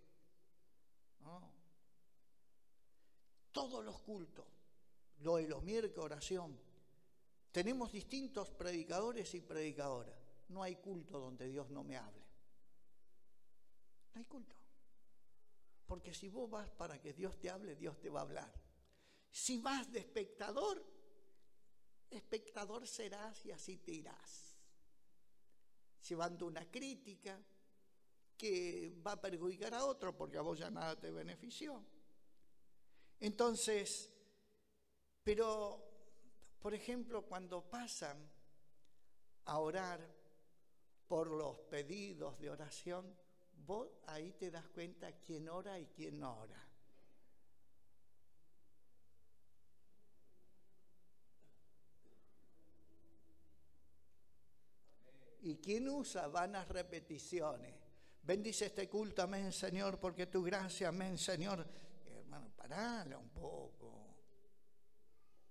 ¿no? Todos los cultos, lo de los miércoles, oración. Tenemos distintos predicadores y predicadoras. No hay culto donde Dios no me hable. No hay culto. Porque si vos vas para que Dios te hable, Dios te va a hablar. Si vas de espectador, espectador serás y así te irás. Llevando una crítica que va a perjudicar a otro porque a vos ya nada te benefició. Entonces, pero, por ejemplo, cuando pasan a orar por los pedidos de oración, vos ahí te das cuenta quién ora y quién no ora. Y quién usa vanas repeticiones. Bendice este culto, amén, Señor, porque tu gracia, amén, Señor. Hermano, parala un poco.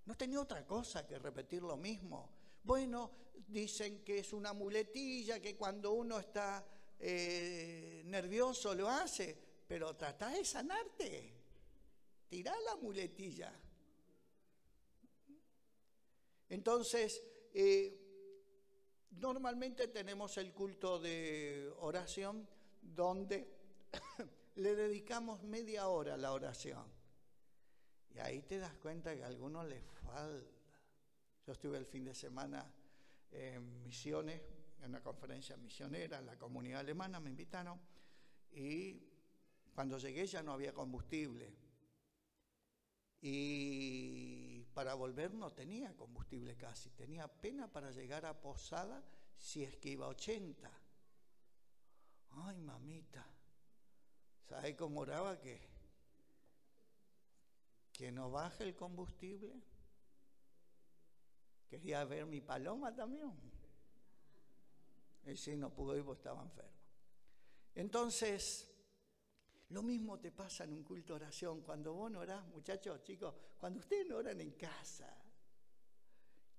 No tenía otra cosa que repetir lo mismo. Bueno, dicen que es una muletilla, que cuando uno está nervioso lo hace, pero tratá de sanarte. Tirá la muletilla. Entonces, normalmente tenemos el culto de oración donde le dedicamos media hora a la oración. Y ahí te das cuenta que a algunos les falta. Yo estuve el fin de semana en Misiones, en una conferencia misionera en la comunidad alemana, me invitaron, y cuando llegué ya no había combustible. Y para volver no tenía combustible casi, tenía apenas para llegar a Posada si es que iba a 80. Ay, mamita, ¿sabe cómo oraba que no baje el combustible? Quería ver mi paloma también. Y sí, no pudo ir porque estaba enfermo. Entonces, lo mismo te pasa en un culto de oración. Cuando vos no orás, muchachos, chicos, cuando ustedes no oran en casa,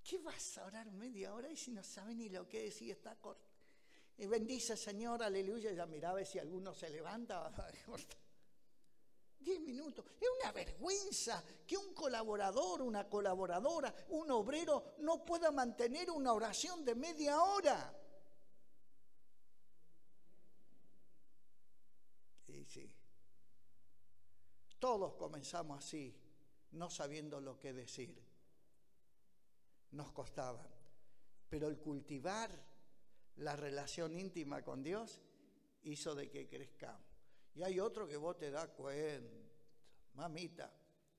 ¿qué vas a orar media hora y si no saben ni lo que decir? Está corto. Y bendice, Señor, aleluya. Ya mirá a ver si alguno se levanta. 10 minutos. Es una vergüenza que un colaborador, una colaboradora, un obrero no pueda mantener una oración de media hora. Y sí. Todos comenzamos así, no sabiendo lo que decir. Nos costaba. Pero el cultivar la relación íntima con Dios hizo de que crezcamos. Y hay otro que vos te das cuenta. Mamita,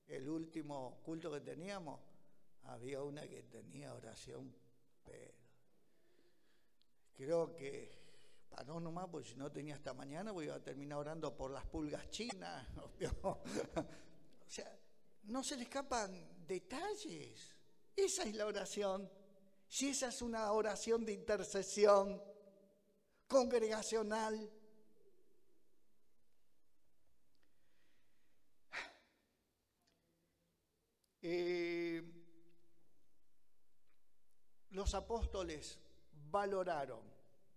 el último culto que teníamos, había una que tenía oración, pero creo que paró nomás, porque si no tenía hasta mañana, voy a terminar orando por las pulgas chinas. O sea, no se le escapan detalles. Esa es la oración. Si esa es una oración de intercesión congregacional. Los apóstoles valoraron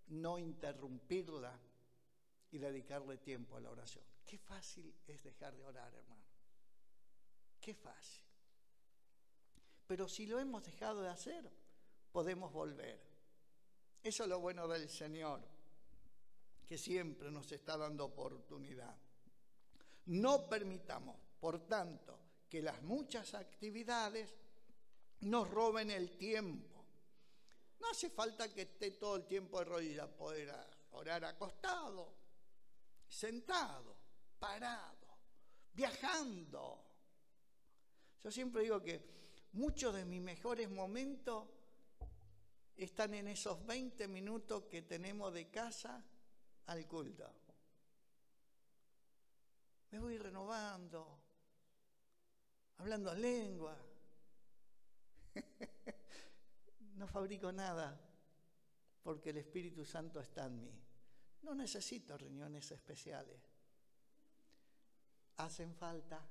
no interrumpirla y dedicarle tiempo a la oración. Qué fácil es dejar de orar, hermano. Qué fácil. Pero si lo hemos dejado de hacer, podemos volver. Eso es lo bueno del Señor, que siempre nos está dando oportunidad. No permitamos, por tanto, que las muchas actividades nos roben el tiempo. No hace falta que esté todo el tiempo de rodillas, poder orar acostado, sentado, parado, viajando. Yo siempre digo que muchos de mis mejores momentos están en esos 20 minutos que tenemos de casa al culto. Me voy renovando, hablando en lengua. No fabrico nada porque el Espíritu Santo está en mí. No necesito reuniones especiales. Hacen falta,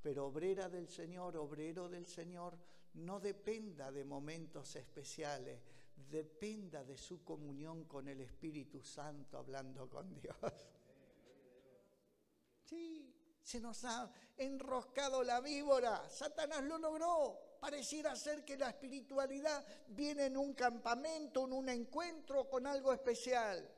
pero obrera del Señor, obrero del Señor, no dependa de momentos especiales, dependa de su comunión con el Espíritu Santo hablando con Dios. Sí, se nos ha enroscado la víbora. Satanás lo logró. Pareciera ser que la espiritualidad viene en un campamento, en un encuentro con algo especial.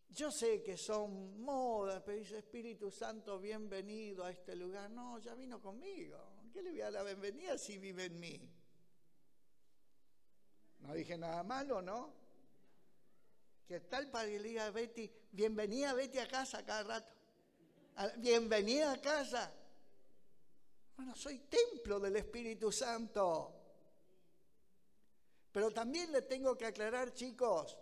Yo sé que son modas, pero dice Espíritu Santo, bienvenido a este lugar. No, ya vino conmigo. ¿Qué le voy a dar la bienvenida si vive en mí? No dije nada malo, ¿no? ¿Qué tal para que le diga a Betty, bienvenida Betty a casa cada rato? Bienvenida a casa. Bueno, soy templo del Espíritu Santo. Pero también le tengo que aclarar, chicos,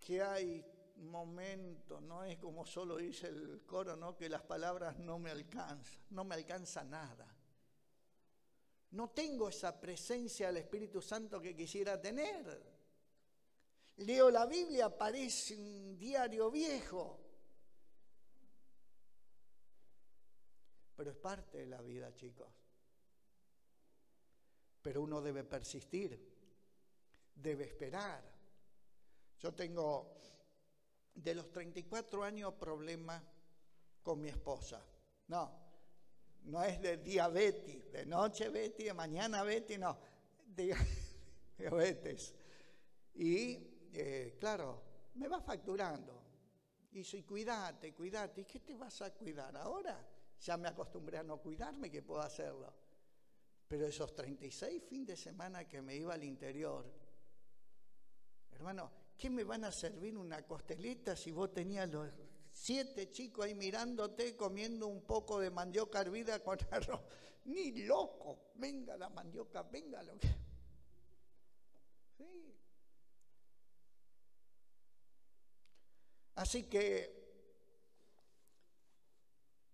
que hay momentos, no es como solo dice el coro, ¿no? Que las palabras no me alcanza nada. No tengo esa presencia del Espíritu Santo que quisiera tener. Leo la Biblia, parece un diario viejo. Pero es parte de la vida, chicos. Pero uno debe persistir. debe esperar. Yo tengo de los 34 años problemas con mi esposa. No es de diabetes, de noche Betty, de mañana Betty, no, diabetes. Y claro, me va facturando. Y dice, cuídate. ¿Y qué te vas a cuidar ahora? Ya me acostumbré a no cuidarme, que puedo hacerlo. Pero esos 36 fines de semana que me iba al interior, hermano, ¿qué me van a servir una costeleta si vos tenías los 7 chicos ahí mirándote comiendo un poco de mandioca hervida con arroz? Ni loco, venga la mandioca, venga lo que... Sí. Así que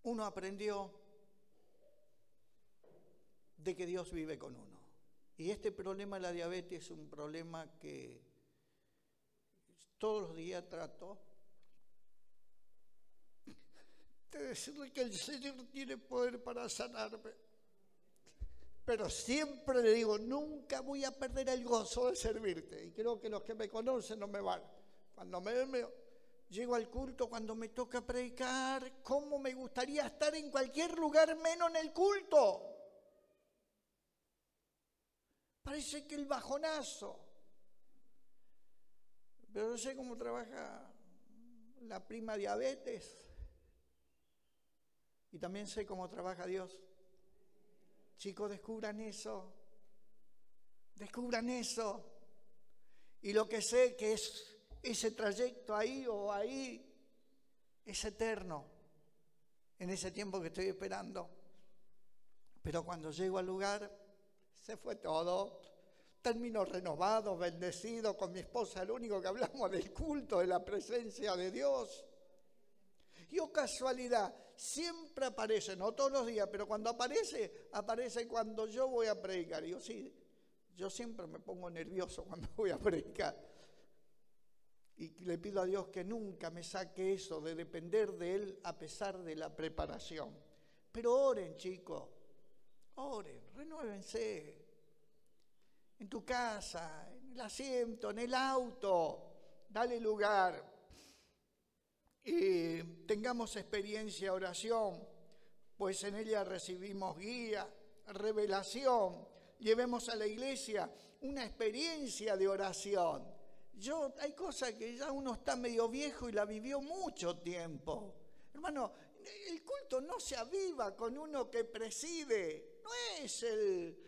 uno aprendió de que Dios vive con uno. Y este problema de la diabetes es un problema que todos los días trato de decirle que el Señor tiene poder para sanarme. Pero siempre le digo, nunca voy a perder el gozo de servirte. Y creo que los que me conocen no me van. Cuando llego al culto, cuando me toca predicar, ¿cómo me gustaría estar en cualquier lugar menos en el culto? Parece que el bajonazo. Pero yo sé cómo trabaja la prima diabetes. Y también sé cómo trabaja Dios. Chicos, descubran eso. Descubran eso. Y lo que sé que es ese trayecto ahí o ahí es eterno. En ese tiempo que estoy esperando. Pero cuando llego al lugar, se fue todo. Termino renovado, bendecido con mi esposa, el único que hablamos del culto, de la presencia de Dios. Y casualidad, siempre aparece, no todos los días, pero cuando aparece cuando yo voy a predicar. Y yo siempre me pongo nervioso cuando voy a predicar. Y le pido a Dios que nunca me saque eso de depender de Él a pesar de la preparación. Pero oren, chicos, oren, renuévense. En tu casa, en el asiento, en el auto, dale lugar. Y tengamos experiencia de oración, pues en ella recibimos guía, revelación. Llevemos a la iglesia una experiencia de oración. Hay cosas que ya uno está medio viejo y la vivió mucho tiempo. Hermano, el culto no se aviva con uno que preside, no es el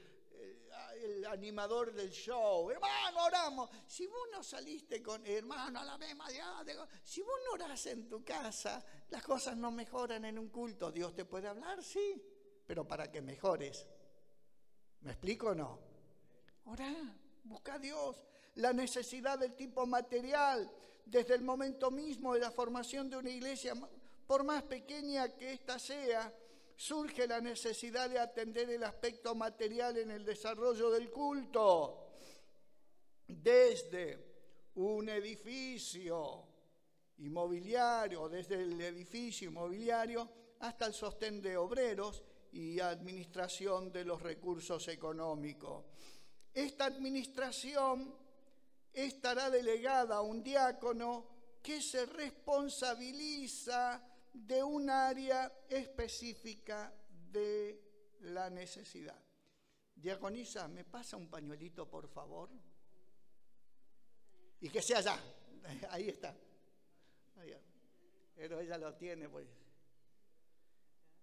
animador del show. Hermano, oramos. Si vos no saliste con hermano a la misma Dios, si vos no orás en tu casa, las cosas no mejoran en un culto. Dios te puede hablar, sí, pero para que mejores. ¿Me explico o no? Orá, busca a Dios. La necesidad del tipo material, desde el momento mismo de la formación de una iglesia, por más pequeña que ésta sea, surge la necesidad de atender el aspecto material en el desarrollo del culto. Desde un edificio inmobiliario, hasta el sostén de obreros y administración de los recursos económicos. Esta administración estará delegada a un diácono que se responsabiliza de un área específica de la necesidad. Diaconisa, ¿me pasa un pañuelito, por favor? Y que sea ya. Ahí está. Pero ella lo tiene, pues.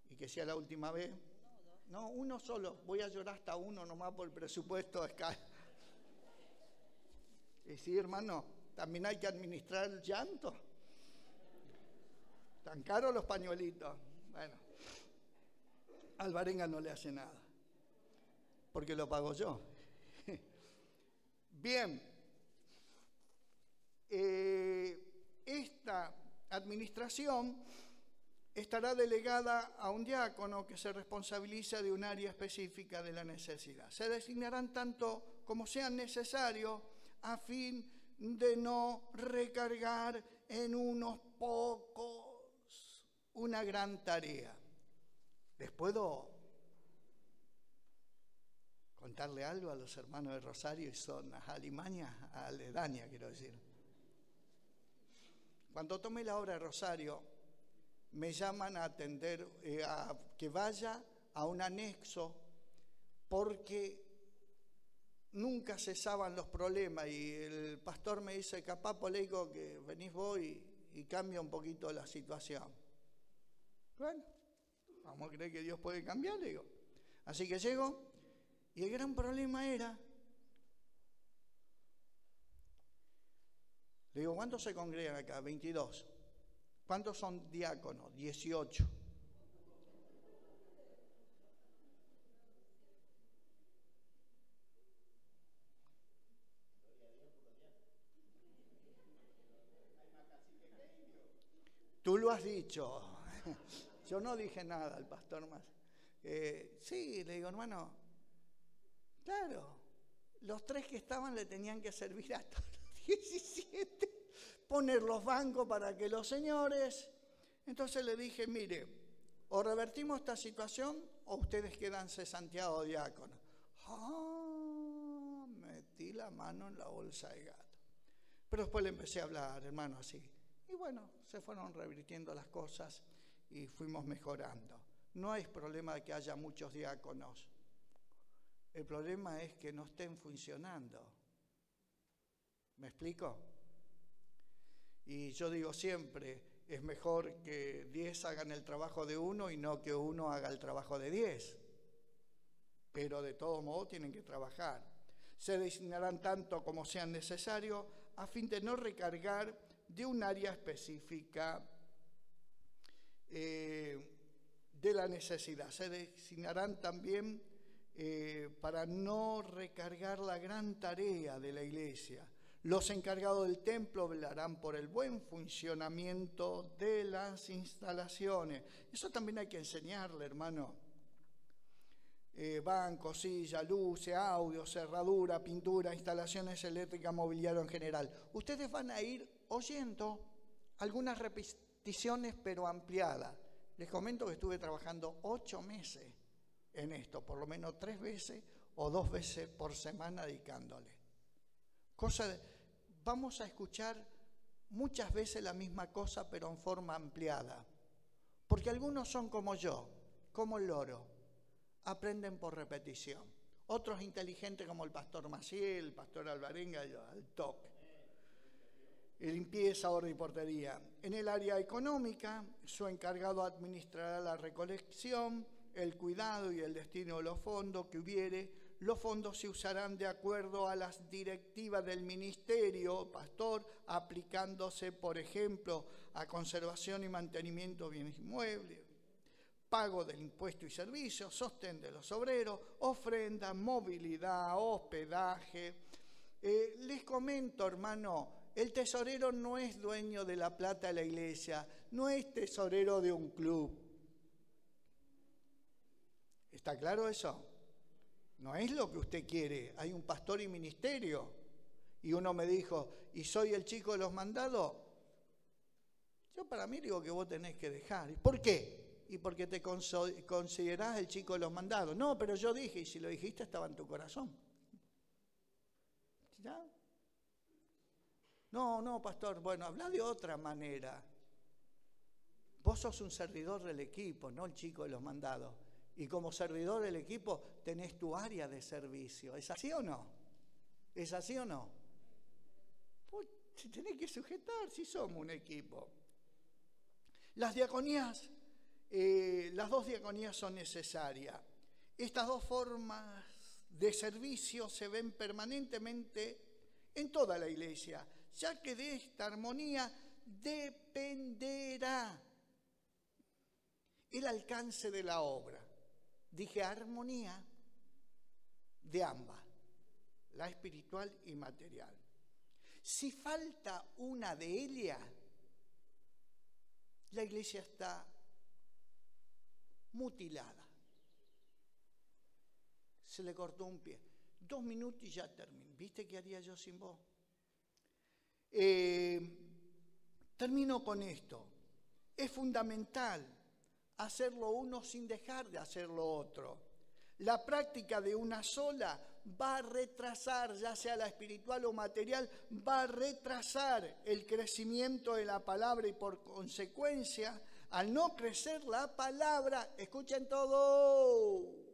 Y que sea la última vez. No, uno solo. Voy a llorar hasta uno nomás por el presupuesto. Y sí, hermano, también hay que administrar el llanto. Tan caros los pañuelitos. Bueno, al Barenga no le hace nada, porque lo pago yo. Bien, esta administración estará delegada a un diácono que se responsabiliza de un área específica de la necesidad. Se designarán tanto como sean necesarios a fin de no recargar en unos pocos una gran tarea. ¿Les puedo contarle algo a los hermanos de Rosario y zonas Alemania, aledaña, quiero decir. Cuando tomé la obra de Rosario, me llaman a atender, a que vaya a un anexo, porque nunca cesaban los problemas y el pastor me dice, capaz, Poleico, que venís vos y cambia un poquito la situación. Bueno, vamos a creer que Dios puede cambiar, le digo. Así que llego y el gran problema era, le digo, ¿cuántos se congregan acá? 22. ¿Cuántos son diáconos? 18. Tú lo has dicho. Yo no dije nada al pastor más. Sí, le digo, hermano, claro, los 3 que estaban le tenían que servir a todos los 17, poner los bancos para que los señores. Entonces le dije, mire, o revertimos esta situación o ustedes quedan cesanteados diáconos. Metí la mano en la bolsa de gato. Pero después le empecé a hablar, hermano, así. Y bueno, se fueron revirtiendo las cosas y fuimos mejorando. No hay problema de que haya muchos diáconos. El problema es que no estén funcionando. ¿Me explico? Y yo digo siempre, es mejor que 10 hagan el trabajo de uno y no que uno haga el trabajo de 10. Pero de todos modos tienen que trabajar. Se designarán tanto como sean necesarios a fin de no recargar de un área específica de la necesidad. Se designarán también para no recargar la gran tarea de la iglesia. Los encargados del templo velarán por el buen funcionamiento de las instalaciones. Eso también hay que enseñarle, hermano. Bancos, silla, luces, audio, cerradura, pintura, instalaciones eléctricas, mobiliario en general. Ustedes van a ir oyendo algunas repeticiones, pero ampliadas. Les comento que estuve trabajando 8 meses en esto, por lo menos 3 veces o 2 veces por semana dedicándole. Vamos a escuchar muchas veces la misma cosa, pero en forma ampliada. Porque algunos son como yo, como el loro. Aprenden por repetición. Otros inteligentes como el pastor Maciel, el pastor Alvarenga, al toque. Limpieza, orden y portería. En el área económica, su encargado administrará la recolección, el cuidado y el destino de los fondos que hubiere. Los fondos se usarán de acuerdo a las directivas del ministerio, pastor, aplicándose, por ejemplo, a conservación y mantenimiento de bienes inmuebles, pago del impuesto y servicios, sostén de los obreros, ofrenda, movilidad, hospedaje. Les comento, hermano, el tesorero no es dueño de la plata de la iglesia, no es tesorero de un club. ¿Está claro eso? No es lo que usted quiere. Hay un pastor y ministerio. Y uno me dijo, ¿y soy el chico de los mandados? Yo para mí digo que vos tenés que dejar. ¿Por qué? Y porque te considerás el chico de los mandados. No, pero yo dije, y si lo dijiste estaba en tu corazón. ¿Ya? No, pastor, bueno, habla de otra manera. Vos sos un servidor del equipo, no el chico de los mandados. Y como servidor del equipo tenés tu área de servicio. ¿Es así o no? ¿Es así o no? Pues se tenés que sujetar si somos un equipo. Las diaconías, las 2 diaconías son necesarias. Estas 2 formas de servicio se ven permanentemente en toda la iglesia, ya que de esta armonía dependerá el alcance de la obra. Dije armonía de ambas, la espiritual y material. Si falta una de ellas, la iglesia está mutilada. Se le cortó un pie. 2 minutos y ya termino. ¿Viste qué haría yo sin vos? Termino con esto. Es fundamental hacerlo uno sin dejar de hacer lo otro. La práctica de una sola va a retrasar, ya sea la espiritual o material, va a retrasar el crecimiento de la palabra y por consecuencia, al no crecer la palabra, escuchen todo,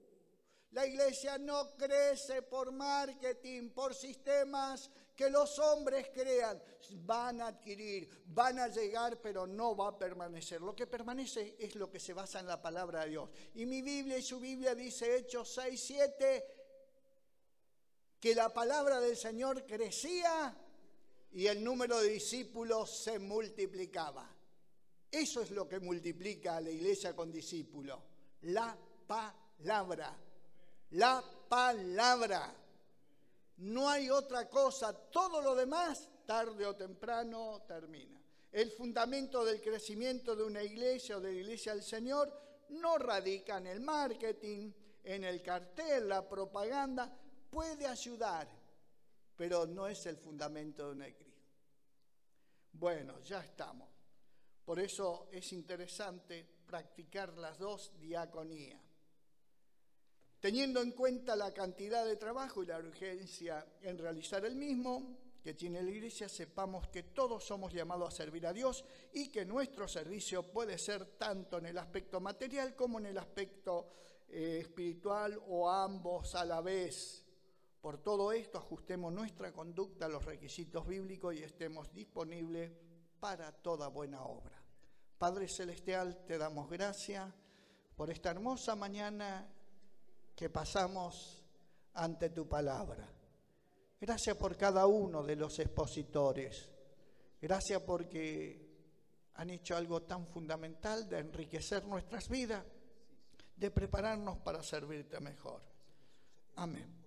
la iglesia no crece por marketing, por sistemas que los hombres crean. Van a adquirir, van a llegar, pero no va a permanecer. Lo que permanece es lo que se basa en la palabra de Dios. Y mi Biblia y su Biblia dice, Hechos 6:7, que la palabra del Señor crecía y el número de discípulos se multiplicaba. Eso es lo que multiplica a la iglesia con discípulos. La palabra. La palabra. No hay otra cosa. Todo lo demás, tarde o temprano, termina. El fundamento del crecimiento de una iglesia o de la iglesia del Señor no radica en el marketing, en el cartel, la propaganda. Puede ayudar, pero no es el fundamento de una iglesia. Bueno, ya estamos. Por eso es interesante practicar las dos diaconías. Teniendo en cuenta la cantidad de trabajo y la urgencia en realizar el mismo que tiene la iglesia, sepamos que todos somos llamados a servir a Dios y que nuestro servicio puede ser tanto en el aspecto material como en el aspecto espiritual o ambos a la vez. Por todo esto, ajustemos nuestra conducta a los requisitos bíblicos y estemos disponibles para toda buena obra. Padre Celestial, te damos gracias por esta hermosa mañana que pasamos ante tu palabra. Gracias por cada uno de los expositores. Gracias porque han hecho algo tan fundamental de enriquecer nuestras vidas, de prepararnos para servirte mejor. Amén.